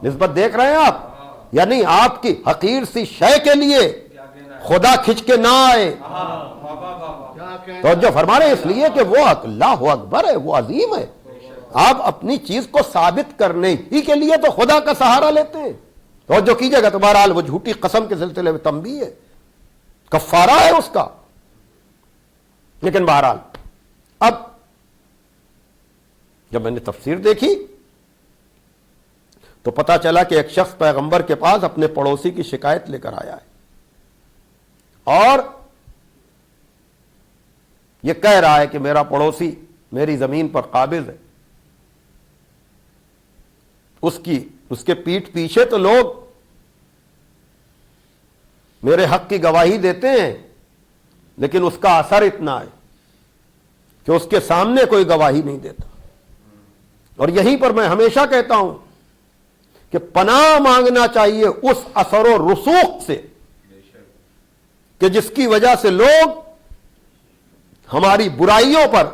نسبت دیکھ رہے ہیں آپ؟ یعنی آپ کی حقیر سی شے کے لیے خدا کھنچ کے نہ آئے، تو جو فرما رہے ہیں اس لیے کہ وہ اللہ اکبر ہے، وہ عظیم ہے۔ آپ اپنی چیز کو ثابت کرنے ہی کے لیے تو خدا کا سہارا لیتے ہیں، تو جو کیجئے گا تو بہرحال وہ جھوٹی قسم کے سلسلے میں تنبیہ ہے، کفارہ ہے اس کا۔ لیکن بہرحال اب جب میں نے تفسیر دیکھی تو پتا چلا کہ ایک شخص پیغمبر کے پاس اپنے پڑوسی کی شکایت لے کر آیا ہے، اور یہ کہہ رہا ہے کہ میرا پڑوسی میری زمین پر قابض ہے، اس کے پیٹھ پیچھے تو لوگ میرے حق کی گواہی دیتے ہیں، لیکن اس کا اثر اتنا ہے کہ اس کے سامنے کوئی گواہی نہیں دیتا۔ اور یہیں پر میں ہمیشہ کہتا ہوں کہ پناہ مانگنا چاہیے اس اثر و رسوخ سے کہ جس کی وجہ سے لوگ ہماری برائیوں پر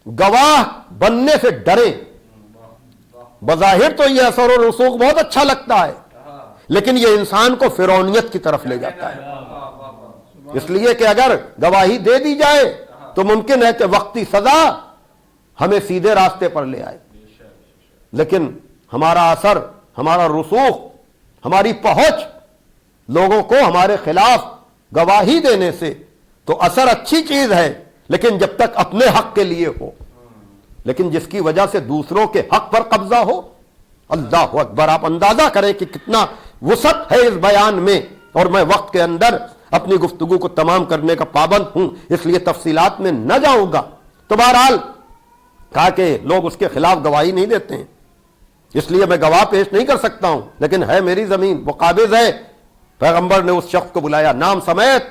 گواہ بننے سے ڈریں۔ بظاہر تو یہ اثر و رسوخ بہت اچھا لگتا ہے، لیکن یہ انسان کو فرعونیت کی طرف لے جاتا ہے، اس لیے کہ اگر گواہی دے دی جائے تو ممکن ہے کہ وقتی سزا ہمیں سیدھے راستے پر لے آئے، لیکن ہمارا اثر، ہمارا رسوخ، ہماری پہنچ لوگوں کو ہمارے خلاف گواہی دینے سے، تو اثر اچھی چیز ہے لیکن جب تک اپنے حق کے لیے ہو، لیکن جس کی وجہ سے دوسروں کے حق پر قبضہ ہو، اللہ اکبر۔ آپ اندازہ کریں کہ کتنا وسعت ہے اس بیان میں، اور میں وقت کے اندر اپنی گفتگو کو تمام کرنے کا پابند ہوں، اس لیے تفصیلات میں نہ جاؤں گا۔ تو بہرحال کہا کہ لوگ اس کے خلاف گواہی نہیں دیتے ہیں، اس لیے میں گواہ پیش نہیں کر سکتا ہوں، لیکن ہے میری زمین، وہ قابض ہے۔ پیغمبر نے اس شخص کو بلایا نام سمیت،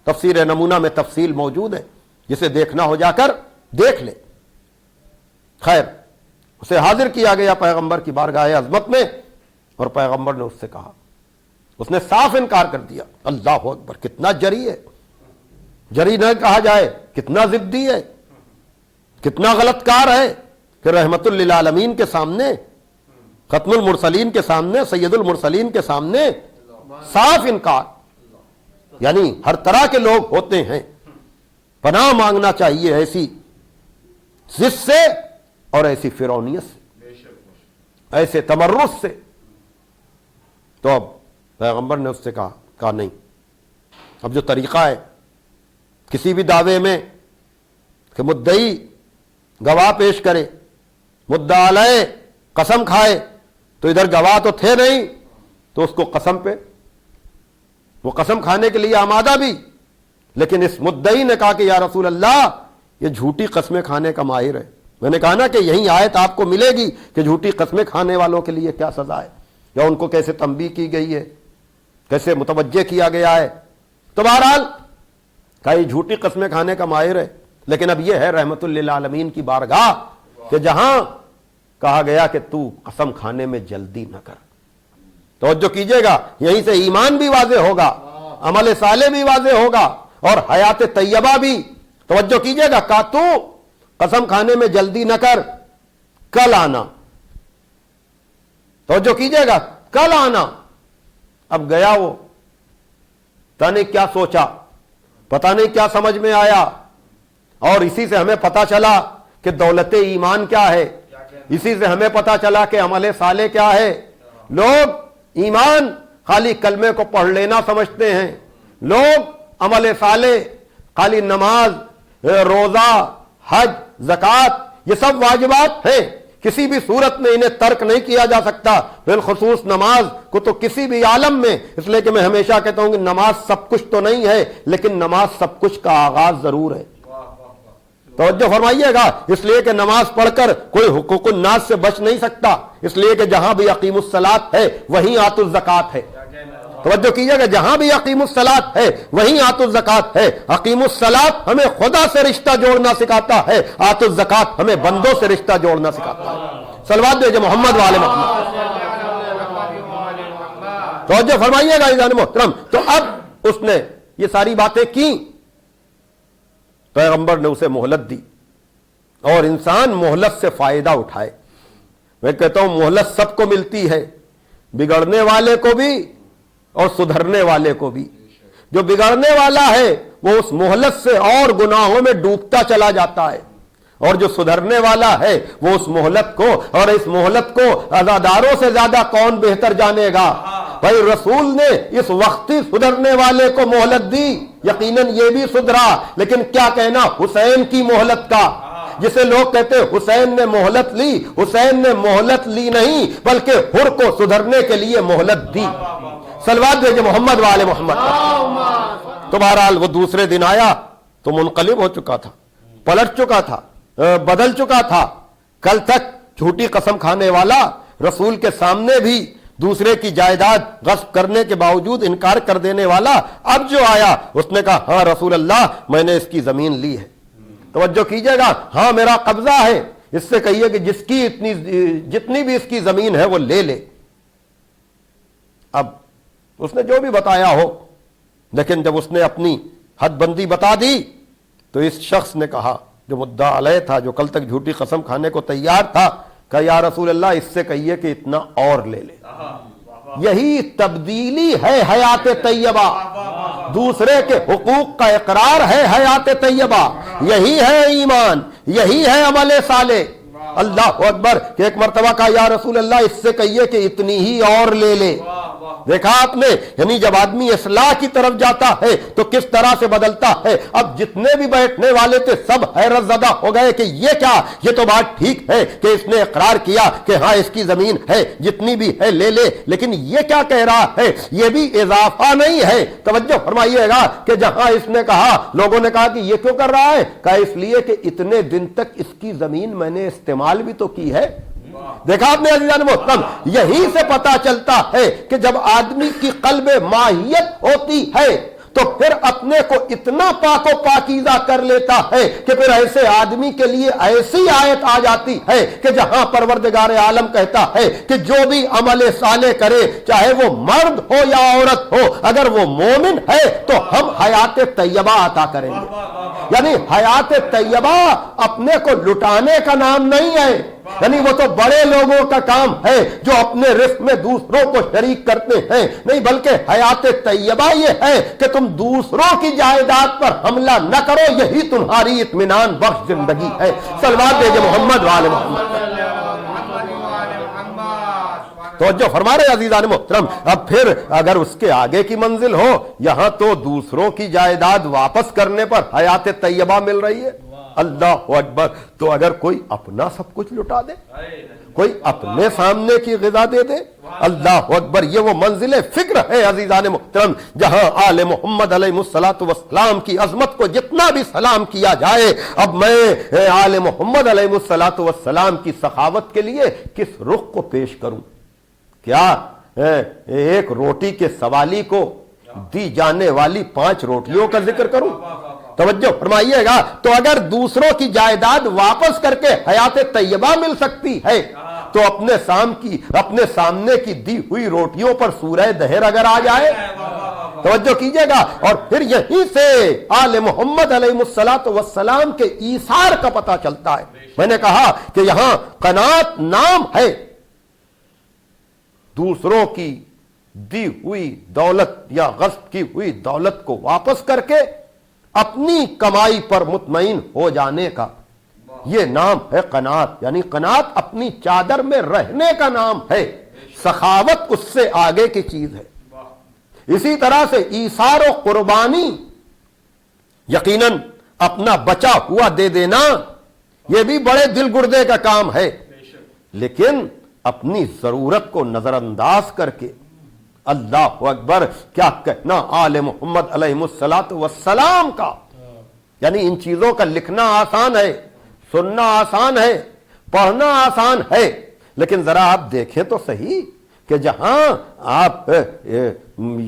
تفسیر نمونہ میں تفصیل موجود ہے، جسے دیکھنا ہو جا کر دیکھ لے۔ خیر، اسے حاضر کیا گیا پیغمبر کی بارگاہ عظمت میں، اور پیغمبر نے اس سے کہا اس نے صاف انکار کر دیا. اللہ اکبر، کتنا جری ہے، جری نہ کہا جائے کتنا ضدی ہے، کتنا غلط کار ہے کہ رحمت للعالمین کے سامنے، ختم المرسلین کے سامنے، سید المرسلین کے سامنے صاف انکار. یعنی ہر طرح کے لوگ ہوتے ہیں، پناہ مانگنا چاہیے ایسی ضد سے اور ایسی فرعونیت سے، ایسے تمرد سے. تو اب پیغمبر نے اس سے کہا نہیں. اب جو طریقہ ہے کسی بھی دعوے میں کہ مدعی گواہ پیش کرے، مدعا علیہ قسم کھائے، تو ادھر گواہ تو تھے نہیں، تو اس کو قسم پہ، وہ قسم کھانے کے لیے آمادہ بھی، لیکن اس مدعی نے کہا کہ یا رسول اللہ یہ جھوٹی قسمیں کھانے کا ماہر ہے. میں نے کہا نا کہ یہی آیت آپ کو ملے گی کہ جھوٹی قسمیں کھانے والوں کے لیے کیا سزا ہے، یا ان کو کیسے تنبیہ کی گئی ہے، کیسے متوجہ کیا گیا ہے. تو بہرحال کہا یہ جھوٹی قسمیں کھانے کا ماہر ہے. لیکن اب یہ ہے رحمت للعالمین کی بارگاہ کہ جہاں کہا گیا کہ تو قسم کھانے میں جلدی نہ کر. توجہ کیجئے گا، یہیں سے ایمان بھی واضح ہوگا، عمل صالح بھی واضح ہوگا، اور حیات طیبہ بھی. توجہ کیجئے گا، کہا تو قسم کھانے میں جلدی نہ کر، کل آنا. توجہ کیجئے گا، کل آنا. اب گیا وہ، پتہ نہیں کیا سوچا، پتہ نہیں کیا سمجھ میں آیا، اور اسی سے ہمیں پتہ چلا کہ دولت ایمان کیا ہے، اسی سے ہمیں پتہ چلا کہ عمل صالح کیا ہے. لوگ ایمان خالی کلمے کو پڑھ لینا سمجھتے ہیں، لوگ عمل صالح خالی نماز، روزہ، حج، زکوٰۃ، یہ سب واجبات ہیں، کسی بھی صورت میں انہیں ترک نہیں کیا جا سکتا. بالخصوص نماز کو تو کسی بھی عالم میں، اس لیے کہ میں ہمیشہ کہتا ہوں کہ نماز سب کچھ تو نہیں ہے، لیکن نماز سب کچھ کا آغاز ضرور ہے. توجہ فرمائیے گا، اس لیے کہ نماز پڑھ کر کوئی حقوق الناس سے بچ نہیں سکتا، اس لیے کہ جہاں بھی اقیم الصلاۃ ہے وہیں آت الزکوٰۃ ہے. توجہ کیجئے گا، جہاں بھی اقیم الصلاۃ ہے وہیں آت الزکوٰۃ ہے. اقیم الصلاۃ ہمیں خدا سے رشتہ جوڑنا سکھاتا ہے، آت الزکوٰۃ ہمیں بندوں سے رشتہ جوڑنا سکھاتا ہے. صلوات بھیجے محمد والے محمد. توجہ فرمائیے گا عزیزان محترم. تو اب اس نے یہ ساری باتیں کی، پیغمبر نے اسے مہلت دی، اور انسان مہلت سے فائدہ اٹھائے. میں کہتا ہوں مہلت سب کو ملتی ہے، بگڑنے والے کو بھی اور سدھرنے والے کو بھی. جو بگڑنے والا ہے وہ اس مہلت سے اور گناہوں میں ڈوبتا چلا جاتا ہے، اور جو سدھرنے والا ہے وہ اس مہلت کو، اور اس مہلت کو عزاداروں سے زیادہ کون بہتر جانے گا. بھائی رسول نے اس وقتی سدھرنے والے کو مہلت دی، یقیناً یہ بھی سدھرا، لیکن کیا کہنا حسین کی مہلت کا، جسے لوگ کہتے حسین نے مہلت لی. حسین نے مہلت لی نہیں بلکہ حر کو سدھرنے کے لیے مہلت دی. صلوات بھیجے محمد والے محمد. تو بہرحال وہ دوسرے دن آیا تو منقلب ہو چکا تھا، پلٹ چکا تھا، بدل چکا تھا. کل تک جھوٹی قسم کھانے والا، رسول کے سامنے بھی دوسرے کی جائیداد غصب کرنے کے باوجود انکار کر دینے والا، اب جو آیا اس نے کہا ہاں رسول اللہ میں نے اس کی زمین لی ہے. توجہ کیجئے گا، ہاں میرا قبضہ ہے. اس سے کہیے کہ جس کی جتنی بھی اس کی زمین ہے وہ لے لے. اب اس نے جو بھی بتایا ہو، لیکن جب اس نے اپنی حد بندی بتا دی تو اس شخص نے کہا، جو مدعا علیہ تھا، جو کل تک جھوٹی قسم کھانے کو تیار تھا، کہ یا رسول اللہ اس سے کہیے کہ اتنا اور لے لے. یہی تبدیلی ہے حیات طیبہ، دوسرے کے حقوق کا اقرار ہے حیات طیبہ، یہی ہے ایمان، یہی ہے عمل صالح. اللہ اکبر. کہ ایک مرتبہ کہا یا رسول اللہ اس سے کہیے کہ اتنی ہی اور لے لے. دیکھا آپ نے، یعنی جب آدمی اصلاح کی طرف جاتا ہے تو کس طرح سے بدلتا ہے. اب جتنے بھی بیٹھنے والے تھے سب حیرت زدہ ہو گئے کہ یہ کیا، یہ تو بات ٹھیک ہے کہ اس نے اقرار کیا کہ ہاں اس کی زمین ہے، جتنی بھی ہے لے لے، لیکن یہ کیا کہہ رہا ہے، یہ بھی اضافہ نہیں ہے. توجہ فرمائیے گا کہ جہاں اس نے کہا، لوگوں نے کہا کہ یہ کیوں کر رہا ہے، کہا اس لیے کہ اتنے دن تک اس کی زمین میں نے استعمال بھی تو کی ہے. دیکھا آپ نے عزیزان محترم، یہی سے پتا چلتا ہے کہ جب آدمی کی قلب ماہیت ہوتی ہے تو پھر اپنے کو اتنا پاک و پاکیزہ کر لیتا ہے کہ پھر ایسے آدمی کے لیے ایسی آیت آ جاتی ہے کہ جہاں پروردگار عالم کہتا ہے کہ جو بھی عمل صالح کرے چاہے وہ مرد ہو یا عورت ہو اگر وہ مومن ہے تو ہم حیات طیبہ عطا کریں گے. یعنی حیات طیبہ اپنے کو لٹانے کا نام نہیں ہے, یعنی وہ تو بڑے لوگوں کا کام ہے جو اپنے رزق میں دوسروں کو شریک کرتے ہیں, نہیں بلکہ حیات طیبہ یہ ہے کہ تم دوسروں کی جائیداد پر حملہ نہ کرو, یہی تمہاری اطمینان بخش زندگی ہے. صلوات بھیجے محمد وآل محمد. توجہ فرما رہے عزیزان محترم. اب پھر اگر اس کے آگے کی منزل ہو, یہاں تو دوسروں کی جائیداد واپس کرنے پر حیات طیبہ مل رہی ہے. اللہ اکبر. تو اگر کوئی اپنا سب کچھ لٹا دے, کوئی اپنے سامنے کی غذا دے دے, اللہ اکبر. یہ وہ منزل فکر ہے عزیزان محترم جہاں آل محمد علیہ السلام کی عظمت کو جتنا بھی سلام کیا جائے. اب میں آل محمد علیہ السلام کی سخاوت کے لیے کس رخ کو پیش کروں؟ کیا ایک روٹی کے سوالی کو دی جانے والی 5 روٹیوں کا ذکر کروں؟ توجہ فرمائیے گا. تو اگر دوسروں کی جائیداد واپس کر کے حیات طیبہ مل سکتی ہے تو اپنے سامنے کی دی ہوئی روٹیوں پر سورہ دہر اگر آ جائے, توجہ کیجئے گا. اور پھر یہیں سے آل محمد علیہ السلام کے ایثار کا پتہ چلتا ہے. میں نے کہا کہ یہاں قناعت نام ہے دوسروں کی دی ہوئی دولت یا غصب کی ہوئی دولت کو واپس کر کے اپنی کمائی پر مطمئن ہو جانے کا. یہ نام ہے قناعت, یعنی قناعت اپنی چادر میں رہنے کا نام ہے. سخاوت اس سے آگے کی چیز ہے. اسی طرح سے ایثار و قربانی, یقیناً اپنا بچا ہوا دے دینا, یہ بھی بڑے دل گردے کا کام ہے, لیکن اپنی ضرورت کو نظر انداز کر کے. اللہ اکبر. کیا کہنا آل محمد علیہ السلام کا. یعنی ان چیزوں کا لکھنا آسان ہے, سننا آسان ہے, پڑھنا آسان ہے, لیکن ذرا آپ دیکھیں تو صحیح کہ جہاں آپ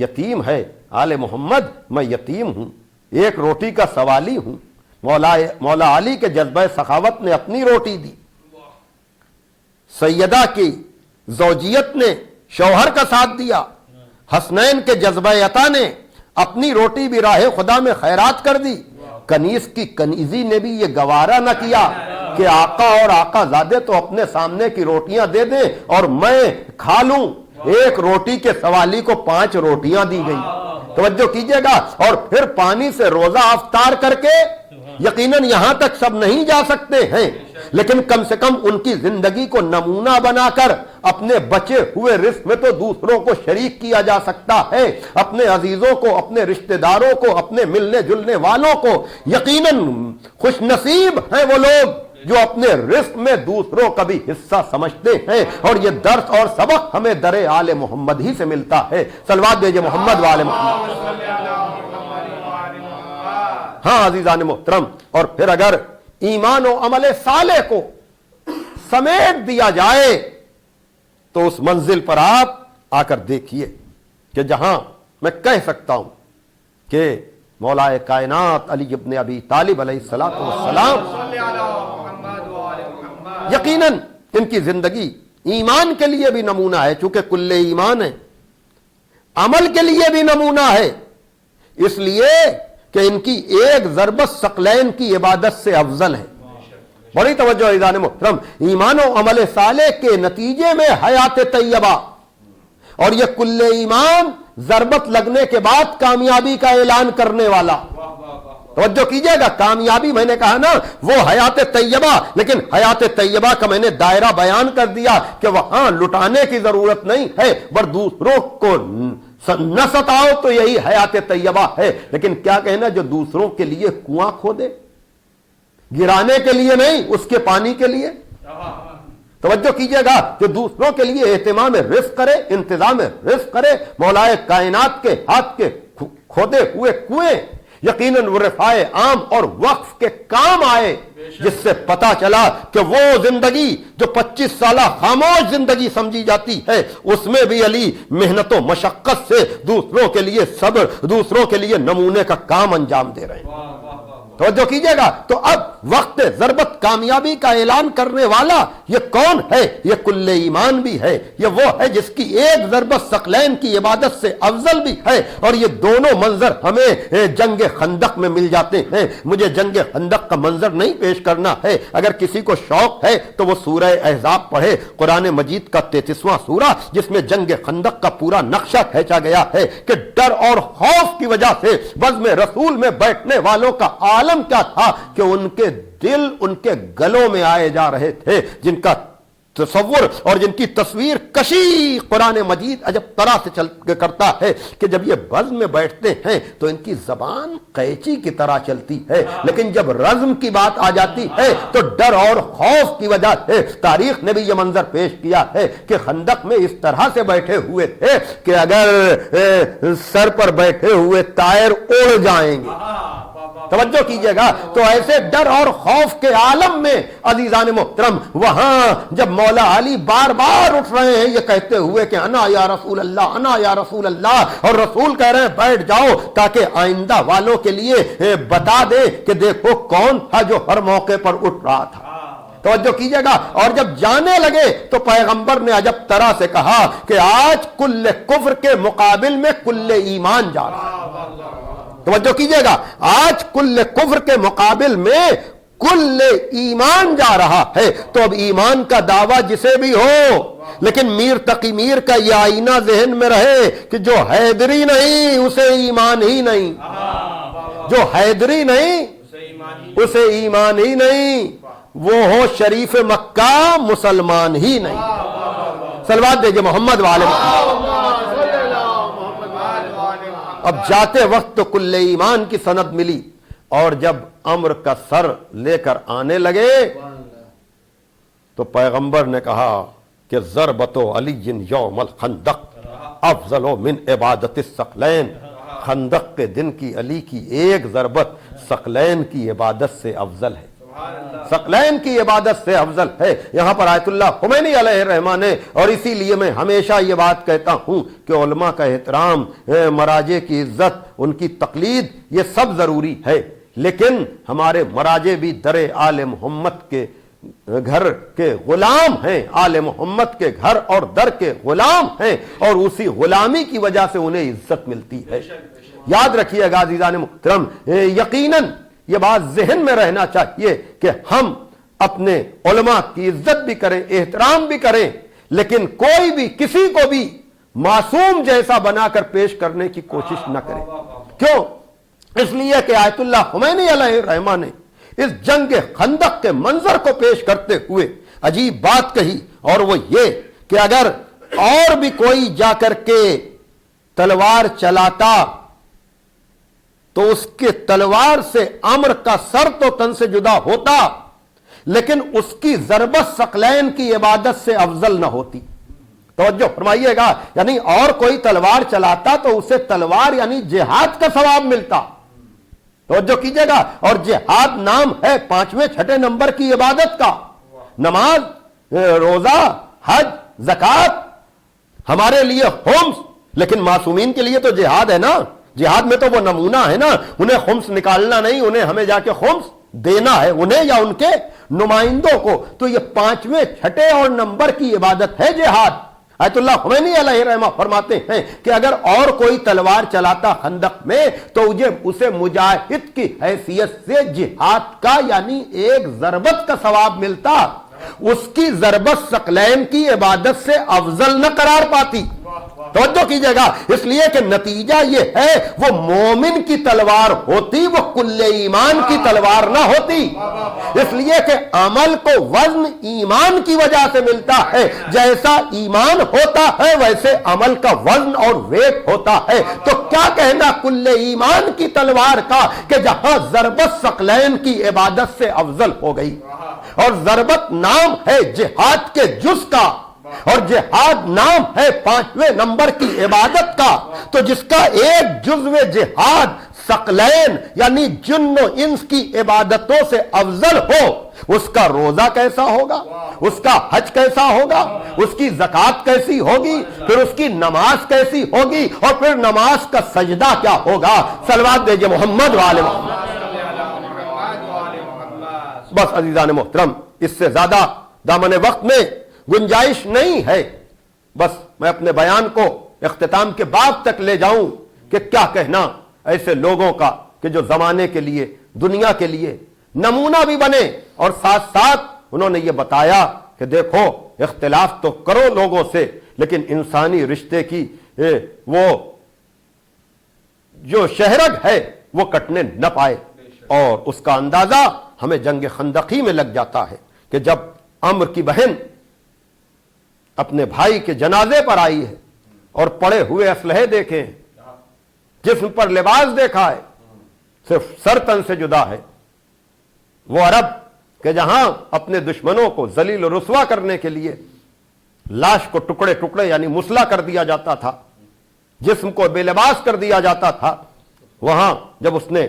یتیم ہے آل محمد, میں یتیم ہوں, ایک روٹی کا سوالی ہوں, مولا علی کے جذبہ سخاوت نے اپنی روٹی دی, سیدہ کی زوجیت نے شوہر کا ساتھ دیا, حسنین کے جذبہ عطا نے اپنی روٹی بھی راہ خدا میں خیرات کر دی, کنیز کی کنیزی نے بھی یہ گوارا نہ کیا کہ آقا اور آقا زادے تو اپنے سامنے کی روٹیاں دے دیں اور میں کھا لوں. ایک روٹی کے سوالی کو 5 روٹیاں دی گئی. توجہ کیجئے گا. اور پھر پانی سے روزہ افطار کر کے, یقیناً یہاں تک سب نہیں جا سکتے ہیں, لیکن کم سے کم ان کی زندگی کو نمونہ بنا کر اپنے بچے ہوئے رزق میں تو دوسروں کو شریک کیا جا سکتا ہے. اپنے عزیزوں کو, اپنے رشتہ داروں کو, اپنے ملنے جلنے والوں کو. یقیناً خوش نصیب ہیں وہ لوگ جو اپنے رزق میں دوسروں کا بھی حصہ سمجھتے ہیں. اور یہ درس اور سبق ہمیں در آل محمد ہی سے ملتا ہے. صلوات بھیجے محمد وآل محمد. ہاں عزیزان محترم. اور پھر اگر ایمان و عمل صالح کو سمیٹ دیا جائے تو اس منزل پر آپ آ کر دیکھیے کہ جہاں میں کہہ سکتا ہوں کہ مولا کائنات علی ابن ابی طالب علیہ السلام یقیناً ان کی زندگی ایمان کے لیے بھی نمونہ ہے, چونکہ کل ایمان ہے, عمل کے لیے بھی نمونہ ہے, اس لیے کہ ان کی ایک ضربت ثقلین کی عبادت سے افضل ہے. بڑی توجہ عزیزان محترم. ایمان و عمل صالح کے نتیجے میں حیات طیبہ, اور یہ کل ایمان ضربت لگنے کے بعد کامیابی کا اعلان کرنے والا. توجہ کیجئے گا. کامیابی میں نے کہا نا وہ حیات طیبہ, لیکن حیات طیبہ کا میں نے دائرہ بیان کر دیا کہ وہاں لٹانے کی ضرورت نہیں ہے, پر دوسروں کو نہ ستاؤ تو یہی حیات طیبہ ہے. لیکن کیا کہنا جو دوسروں کے لیے کنواں کھودے, گرانے کے لیے نہیں, اس کے پانی کے لیے. توجہ کیجئے گا. جو دوسروں کے لیے اہتمام رزق کرے, انتظام رزق کرے, مولا کائنات کے ہاتھ کے کھودے ہوئے کنویں یقیناً وہ رفائے عام اور وقف کے کام آئے، جس سے پتا چلا کہ وہ زندگی جو 25 سالہ خاموش زندگی سمجھی جاتی ہے، اس میں بھی علی محنت و مشقت سے دوسروں کے لیے صبر، دوسروں کے لیے نمونے کا کام انجام دے رہے ہیں۔ توجہ کیجئے گا، تو اب وقت ضربت کامیابی کا اعلان کرنے والا یہ کون ہے؟ یہ کل ایمان بھی ہے، یہ وہ ہے جس کی ایک ضربت ثقلین کی عبادت سے افضل بھی ہے، اور یہ دونوں منظر ہمیں جنگ خندق میں مل جاتے ہیں۔ مجھے جنگ خندق کا منظر نہیں پیش کرنا ہے، اگر کسی کو شوق ہے تو وہ سورہ احزاب پڑھے، قرآن مجید کا 33واں سورہ، جس میں جنگ خندق کا پورا نقشہ کھینچا گیا ہے کہ ڈر اور خوف کی وجہ سے بزم رسول میں بیٹھنے والوں کا عالم کیا تھا کہ ان کے دل ان کے گلوں میں آئے جا رہے تھے، جن کا تصور اور جن کی تصویر کشی قرآن مجید عجب طرح سے کرتا ہے کہ جب یہ بزم میں بیٹھتے ہیں تو ان کی زبان قینچی کی طرح چلتی ہے، لیکن جب رزم کی بات آ جاتی ہے تو ڈر اور خوف کی وجہ سے تاریخ نے بھی یہ منظر پیش کیا ہے کہ خندق میں اس طرح سے بیٹھے ہوئے تھے کہ اگر سر پر بیٹھے ہوئے طائر اڑ جائیں گے۔ توجہ کیجئے گا، تو ایسے ڈر اور خوف کے عالم میں عزیزان محترم وہاں جب مولا علی بار بار اٹھ رہے ہیں یہ کہتے ہوئے کہ انا یا رسول اللہ، انا یا رسول اللہ، اور رسول کہہ رہے ہیں بیٹھ جاؤ تاکہ آئندہ والوں کے لیے بتا دے کہ دیکھو کون تھا جو ہر موقع پر اٹھ رہا تھا۔ توجہ کیجئے گا، اور جب جانے لگے تو پیغمبر نے عجب طرح سے کہا کہ آج کل کفر کے مقابل میں کل ایمان جا رہا ہے۔ توجہ کیجئے گا، آج کل کفر کے مقابل میں کل ایمان جا رہا ہے۔ تو اب ایمان کا دعویٰ جسے بھی ہو، لیکن میر تقی میر کا یہ آئینہ ذہن میں رہے کہ جو حیدری نہیں اسے ایمان ہی نہیں، جو حیدری نہیں اسے ایمان ہی نہیں، وہ ہو شریف مکہ مسلمان ہی نہیں۔ صلوات دیجئے محمد والے محمد۔ اب جاتے وقت تو کل ایمان کی سند ملی، اور جب امر کا سر لے کر آنے لگے تو پیغمبر نے کہا کہ ضربت علی یوم الخندق افضل من عبادت الثقلین، خندق کے دن کی علی کی ایک ضربت ثقلین کی عبادت سے افضل ہے، ثقلین کی عبادت سے افضل ہے۔ یہاں پر آیت اللہ خمینی علیہ الرحمہ نے، اور اسی لیے میں ہمیشہ یہ بات کہتا ہوں کہ علماء کا احترام، مراجع کی عزت، ان کی تقلید، یہ سب ضروری ہے، لیکن ہمارے مراجع بھی در آل محمد کے گھر کے غلام ہیں، آل محمد کے گھر اور در کے غلام ہیں، اور اسی غلامی کی وجہ سے انہیں عزت ملتی ہے۔ یاد رکھیے گا عزیزان محترم، یقیناً یہ بات ذہن میں رہنا چاہیے کہ ہم اپنے علماء کی عزت بھی کریں، احترام بھی کریں، لیکن کوئی بھی کسی کو بھی معصوم جیسا بنا کر پیش کرنے کی کوشش نہ کرے۔ کیوں؟ اس لیے کہ آیت اللہ خمینی علیہ الرحمہ نے اس جنگ خندق کے منظر کو پیش کرتے ہوئے عجیب بات کہی، اور وہ یہ کہ اگر اور بھی کوئی جا کر کے تلوار چلاتا تو اس کے تلوار سے امر کا سر تو تن سے جدا ہوتا، لیکن اس کی ضربت ثقلین کی عبادت سے افضل نہ ہوتی۔ توجہ فرمائیے گا، یعنی اور کوئی تلوار چلاتا تو اسے تلوار یعنی جہاد کا ثواب ملتا۔ توجہ کیجئے گا، اور جہاد نام ہے 5ویں 6 نمبر کی عبادت کا، نماز، روزہ، حج، زکوٰۃ ہمارے لیے خمس، لیکن معصومین کے لیے تو جہاد ہے نا، جہاد میں تو وہ نمونہ ہے نا، انہیں خمس نکالنا نہیں، انہیں ہمیں جا کے خمس دینا ہے، انہیں یا ان کے نمائندوں کو۔ تو یہ 5ویں 6 اور نمبر کی عبادت ہے جہاد۔ آیت اللہ خمینی علیہ الرحمہ فرماتے ہیں کہ اگر اور کوئی تلوار چلاتا خندق میں تو اسے مجاہد کی حیثیت سے جہاد کا یعنی ایک ضربت کا ثواب ملتا، اس کی ضربت ثقلین کی عبادت سے افضل نہ قرار پاتی۔ توجہ کیجئے گا، اس لیے کہ نتیجہ یہ ہے وہ مومن کی تلوار ہوتی، وہ کل ایمان کی تلوار نہ ہوتی، اس لیے کہ عمل کو وزن ایمان کی وجہ سے ملتا ہے، جیسا ایمان ہوتا ہے ویسے عمل کا وزن اور ویٹ ہوتا ہے۔ تو کیا کہنا کل ایمان کی تلوار کا کہ جہاں ضربت ثقلین کی عبادت سے افضل ہو گئی، اور ضربت نام ہے جہاد کے جز کا، اور جہاد نام ہے 5ویں نمبر کی عبادت کا، تو جس کا ایک جزو جہاد ثقلین یعنی جن و انس کی عبادتوں سے افضل ہو، اس کا روزہ کیسا ہوگا، اس کا حج کیسا ہوگا، اس کی زکوٰۃ کیسی ہوگی، پھر اس کی نماز کیسی ہوگی، اور پھر نماز کا سجدہ کیا ہوگا۔ صلوات دیجئے محمد وآل محمد۔ بس عزیزان محترم، اس سے زیادہ دامن وقت میں گنجائش نہیں ہے، بس میں اپنے بیان کو اختتام کے باب تک لے جاؤں کہ کیا کہنا ایسے لوگوں کا کہ جو زمانے کے لیے، دنیا کے لیے نمونہ بھی بنے، اور ساتھ ساتھ انہوں نے یہ بتایا کہ دیکھو اختلاف تو کرو لوگوں سے، لیکن انسانی رشتے کی وہ جو شہرگ ہے وہ کٹنے نہ پائے۔ اور اس کا اندازہ ہمیں جنگ خندقی میں لگ جاتا ہے کہ جب عمرو کی بہن اپنے بھائی کے جنازے پر آئی ہے اور پڑے ہوئے اسلحے دیکھے ہیں، جسم پر لباس دیکھا ہے، صرف سر تن سے جدا ہے۔ وہ عرب کہ جہاں اپنے دشمنوں کو ذلیل و رسوا کرنے کے لیے لاش کو ٹکڑے ٹکڑے یعنی مسلح کر دیا جاتا تھا، جسم کو بے لباس کر دیا جاتا تھا، وہاں جب اس نے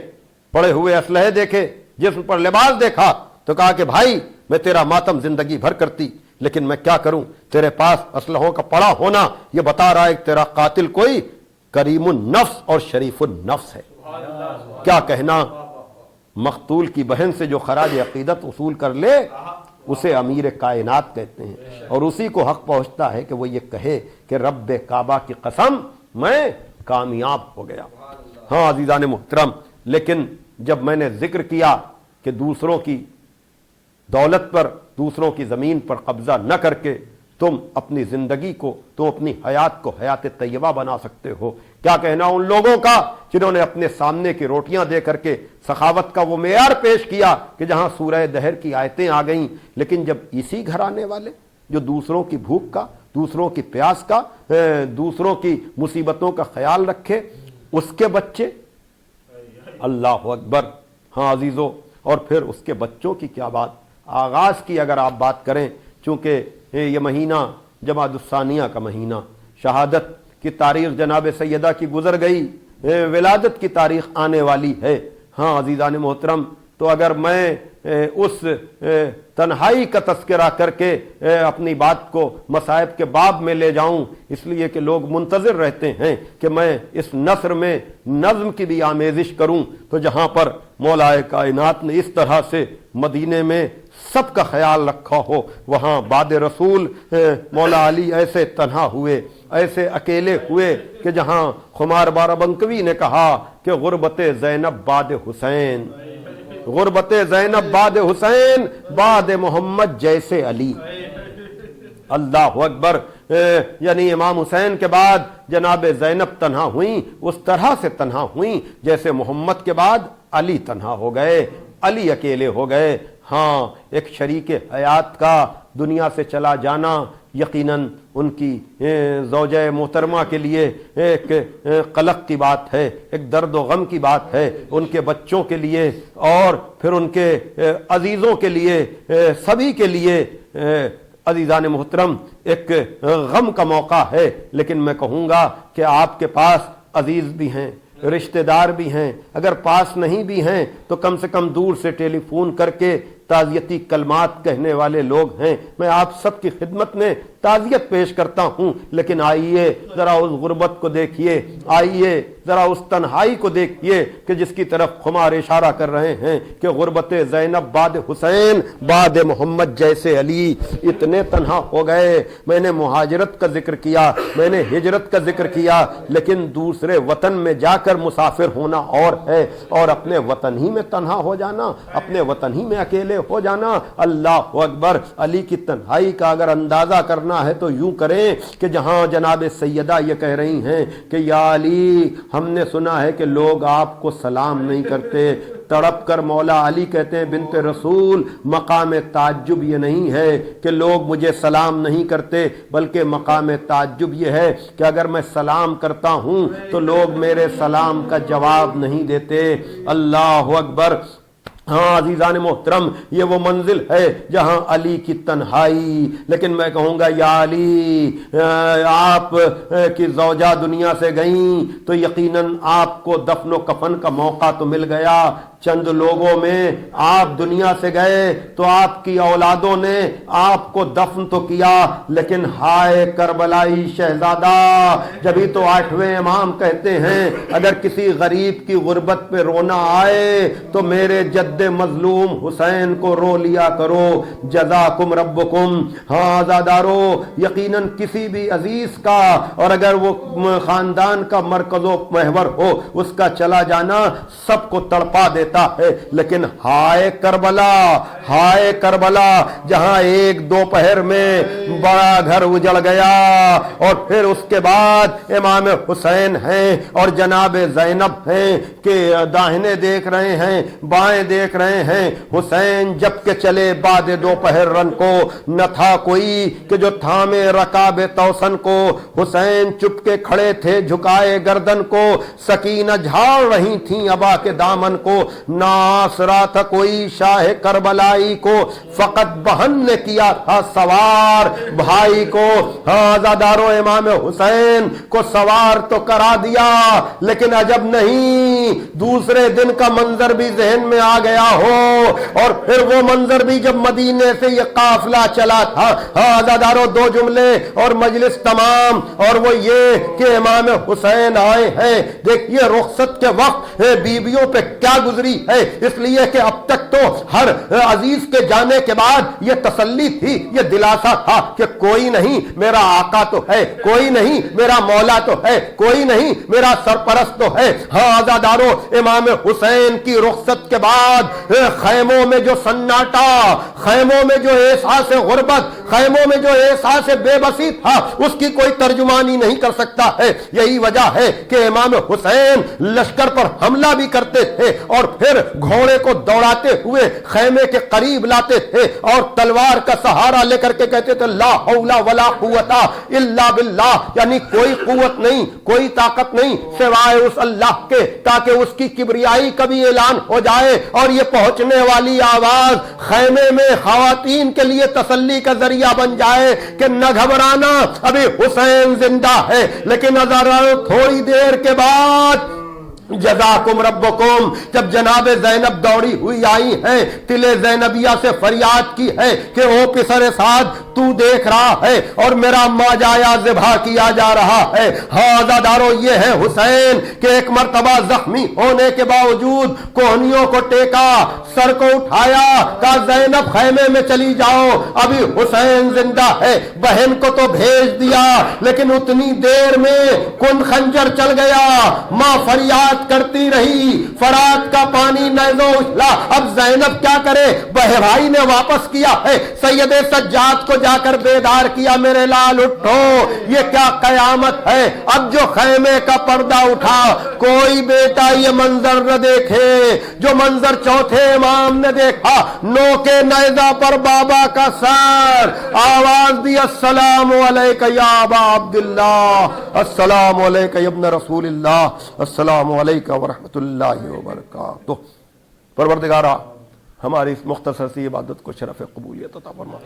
پڑے ہوئے اسلحے دیکھے، جسم پر لباس دیکھا، تو کہا کہ بھائی میں تیرا ماتم زندگی بھر کرتی، لیکن میں کیا کروں، تیرے پاس اسلحوں کا پڑا ہونا یہ بتا رہا ہے کہ تیرا قاتل کوئی کریم النفس اور شریف النفس ہے۔ کیا کہنا، مقتول کی بہن سے جو خراج عقیدت وصول کر لے اسے امیر کائنات کہتے ہیں، اور اسی کو حق پہنچتا ہے کہ وہ یہ کہے کہ رب کعبہ کی قسم میں کامیاب ہو گیا۔ ہاں عزیزان محترم، لیکن جب میں نے ذکر کیا کہ دوسروں کی دولت پر، دوسروں کی زمین پر قبضہ نہ کر کے تم اپنی زندگی کو، تم اپنی حیات کو حیات طیبہ بنا سکتے ہو، کیا کہنا ان لوگوں کا جنہوں نے اپنے سامنے کی روٹیاں دے کر کے سخاوت کا وہ معیار پیش کیا کہ جہاں سورہ دہر کی آیتیں آ گئیں، لیکن جب اسی گھرانے والے جو دوسروں کی بھوک کا، دوسروں کی پیاس کا، دوسروں کی مصیبتوں کا خیال رکھے، اس کے بچے، اللہ اکبر، ہاں عزیزو، اور پھر اس کے بچوں کی کیا بات، آغاز کی اگر آپ بات کریں، چونکہ یہ مہینہ جمادی الثانیہ کا مہینہ، شہادت کی تاریخ جناب سیدہ کی گزر گئی، ولادت کی تاریخ آنے والی ہے۔ ہاں عزیزان محترم، تو اگر میں اس تنہائی کا تذکرہ کر کے اپنی بات کو مصائب کے باب میں لے جاؤں، اس لیے کہ لوگ منتظر رہتے ہیں کہ میں اس نثر میں نظم کی بھی آمیزش کروں، تو جہاں پر مولا کائنات نے اس طرح سے مدینے میں سب کا خیال رکھا ہو، وہاں بعد رسول مولا علی ایسے تنہا ہوئے، ایسے اکیلے ہوئے کہ جہاں خمار بارابنکوی نے کہا کہ غربت زینب بعد حسین، غربت زینب بعد حسین، بعد محمد جیسے علی۔ اللہ اکبر، یعنی امام حسین کے بعد جناب زینب تنہا ہوئیں، اس طرح سے تنہا ہوئیں جیسے محمد کے بعد علی تنہا ہو گئے، علی اکیلے ہو گئے۔ ہاں، ایک شریک حیات کا دنیا سے چلا جانا یقیناً ان کی زوجہ محترمہ کے لیے ایک قلق کی بات ہے، ایک درد و غم کی بات ہے، ان کے بچوں کے لیے اور پھر ان کے عزیزوں کے لیے، سبھی کے لیے عزیزان محترم ایک غم کا موقع ہے۔ لیکن میں کہوں گا کہ آپ کے پاس عزیز بھی ہیں، رشتہ دار بھی ہیں، اگر پاس نہیں بھی ہیں تو کم سے کم دور سے ٹیلی فون کر کے تعزیتی کلمات کہنے والے لوگ ہیں، میں آپ سب کی خدمت میں تعزیت پیش کرتا ہوں۔ لیکن آئیے ذرا اس غربت کو دیکھیے، آئیے ذرا اس تنہائی کو دیکھیے کہ جس کی طرف خمار اشارہ کر رہے ہیں کہ غربت زینب بعد حسین، بعد محمد جیسے علی، اتنے تنہا ہو گئے۔ میں نے مہاجرت کا ذکر کیا، میں نے ہجرت کا ذکر کیا، لیکن دوسرے وطن میں جا کر مسافر ہونا اور ہے، اور اپنے وطن ہی میں تنہا ہو جانا، اپنے وطن ہی میں اکیلے ہو جانا۔ اللہ اکبر، علی کی تنہائی کا اگر اندازہ کرنا ہے تو یوں کریں کہ جہاں جناب سیدہ یہ کہہ رہی ہیں کہ یا علی، ہم نے سنا ہے کہ لوگ آپ کو سلام نہیں کرتے، تڑپ کر مولا علی کہتے ہیں بنت رسول، مقام تعجب یہ نہیں ہے کہ لوگ مجھے سلام نہیں کرتے، بلکہ مقام تعجب یہ ہے کہ اگر میں سلام کرتا ہوں تو لوگ میرے سلام کا جواب نہیں دیتے۔ اللہ اکبر، ہاں عزیزان محترم، یہ وہ منزل ہے جہاں علی کی تنہائی، لیکن میں کہوں گا یا علی، آپ کی زوجہ دنیا سے گئیں تو یقیناً آپ کو دفن و کفن کا موقع تو مل گیا، چند لوگوں میں آپ دنیا سے گئے تو آپ کی اولادوں نے آپ کو دفن تو کیا، لیکن ہائے کربلائی شہزادہ، جبھی تو 8ویں امام کہتے ہیں اگر کسی غریب کی غربت پہ رونا آئے تو میرے جد مظلوم حسین کو رو لیا کرو، جزاکم ربکم۔ ہاں عزادارو، یقیناً کسی بھی عزیز کا، اور اگر وہ خاندان کا مرکز و محور ہو، اس کا چلا جانا سب کو تڑپا دیتا ہے، لیکن ہائے کربلا، ہائے کربلا، جہاں ایک دوپہر میں بڑا گھر اجڑ گیا، اور پھر اس کے بعد امام حسین ہیں اور جناب زینب ہیں کہ داہنے دیکھ رہے ہیں، بائیں دیکھ رہے ہیں، حسین جب کہ چلے بعد دوپہر رن کو، نہ تھا کوئی کہ جو تھامے رکاب توسن کو، حسین چپ کے کھڑے تھے جھکائے گردن کو، سکینہ جھاڑ رہی تھیں ابا کے دامن کو، نہ آسرا تھا کوئی شاہ کربلائی کو، فقط بہن نے کیا تھا سوار بھائی کو۔ ہاں عزادارو، امام حسین کو سوار تو کرا دیا، لیکن عجب نہیں دوسرے دن کا منظر بھی ذہن میں آ گیا ہو، اور پھر وہ منظر بھی جب مدینے سے یہ قافلہ چلا تھا۔ ہاں عزادارو، 2 جملے اور مجلس تمام، اور وہ یہ کہ امام حسین آئے ہیں۔ دیکھیے رخصت کے وقت بیویوں پہ کیا گزری ہے، اس لیے کہ اب تک تو ہر عزیز کے جانے کے بعد یہ تسلی تھی، یہ دلاسا تھا کہ کوئی نہیں میرا آقا تو ہے، کوئی نہیں میرا مولا تو ہے، کوئی نہیں میرا سرپرست تو ہے۔ ہاں عزادارو، امام حسین کی رخصت کے بعد خیموں میں جو سناٹا، خیموں میں جو احساس غربت، خیموں میں جو احساس بے بسی تھا، اس کی کوئی ترجمانی نہیں کر سکتا ہے۔ یہی وجہ ہے کہ امام حسین لشکر پر حملہ بھی کرتے تھے اور پھر گھوڑے کو دوڑاتے ہوئے خیمے کے قریب لاتے تھے اور تلوار کا سہارا لے کر کے کہتے تھے لا حول ولا قوت الا باللہ، یعنی کوئی قوت نہیں، کوئی طاقت نہیں سوائے اس اللہ کے، تاکہ اس کی کبریائی کا بھی اعلان ہو جائے اور یہ پہنچنے والی آواز خیمے میں خواتین کے لیے تسلی کا ذریعہ بن جائے کہ نہ گھبرانا، ابھی حسین زندہ ہے۔ لیکن تھوڑی دیر کے بعد جزاکم ربکم، جب جناب زینب دوڑی ہوئی آئی ہیں، تل زینبیہ سے فریاد کی ہے کہ او پسر سعد، تو دیکھ رہا ہے اور میرا ماجایا ذبح کیا جا رہا ہے۔ ہاں عزادارو، یہ ہے حسین کہ ایک مرتبہ زخمی ہونے کے باوجود کوہنیوں کو ٹیکا، سر کو اٹھایا، کہا زینب خیمے میں چلی جاؤ، ابھی حسین زندہ ہے۔ بہن کو تو بھیج دیا، لیکن اتنی دیر میں کن خنجر چل گیا، ماں فریاد کرتی رہی، فرات کا پانی نیزو اچھلا۔ اب زینب کیا کرے؟ بھائی نے واپس کیا ہے، سید سجاد کو جا کر بیدار کیا، میرے لال اٹھو، یہ کیا قیامت ہے۔ اب جو خیمے کا پردہ اٹھا، کوئی بیٹا یہ منظر نہ دیکھے جو منظر چوتھے امام نے دیکھا، نو کے نیزہ پر بابا کا سر، آواز دی السلام علیکہ یا ابا عبداللہ، السلام علیکہ یا ابن رسول اللہ، السلام علیکہ ورحمۃ اللہ وبرکاتہ۔ پروردگارا، ہماری اس مختصر سی عبادت کو شرف قبولیت عطا فرما،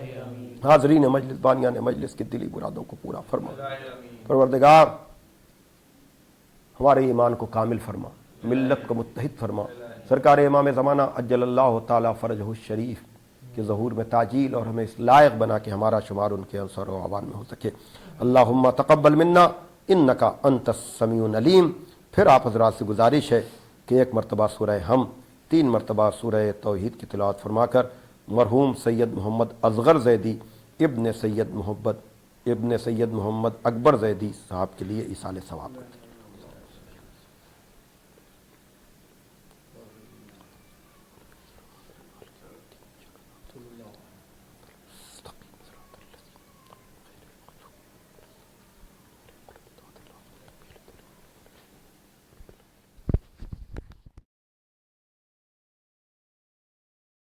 حاضرین مجلس، بانیان مجلس کی دلی مرادوں کو پورا فرما۔ پروردگار، ہمارے ایمان کو کامل فرما، ملت کو متحد فرما، سرکار امام زمانہ عجل اللہ تعالی فرجہ الشریف کے ظہور میں تعجیل، اور ہمیں اس لائق بنا کہ ہمارا شمار ان کے انصار و عوان میں ہو سکے۔ اللہم تقبل منا انکا انت السمیع العلیم۔ پھر آپ حضرات سے گزارش ہے کہ 1 مرتبہ سورہ ہم، 3 مرتبہ سورہ توحید کی تلاوت فرما کر مرحوم سید محمد اصغر زیدی ابن سید محمد اکبر زیدی صاحب کے لیے ایصال ثواب کرتے ہیں۔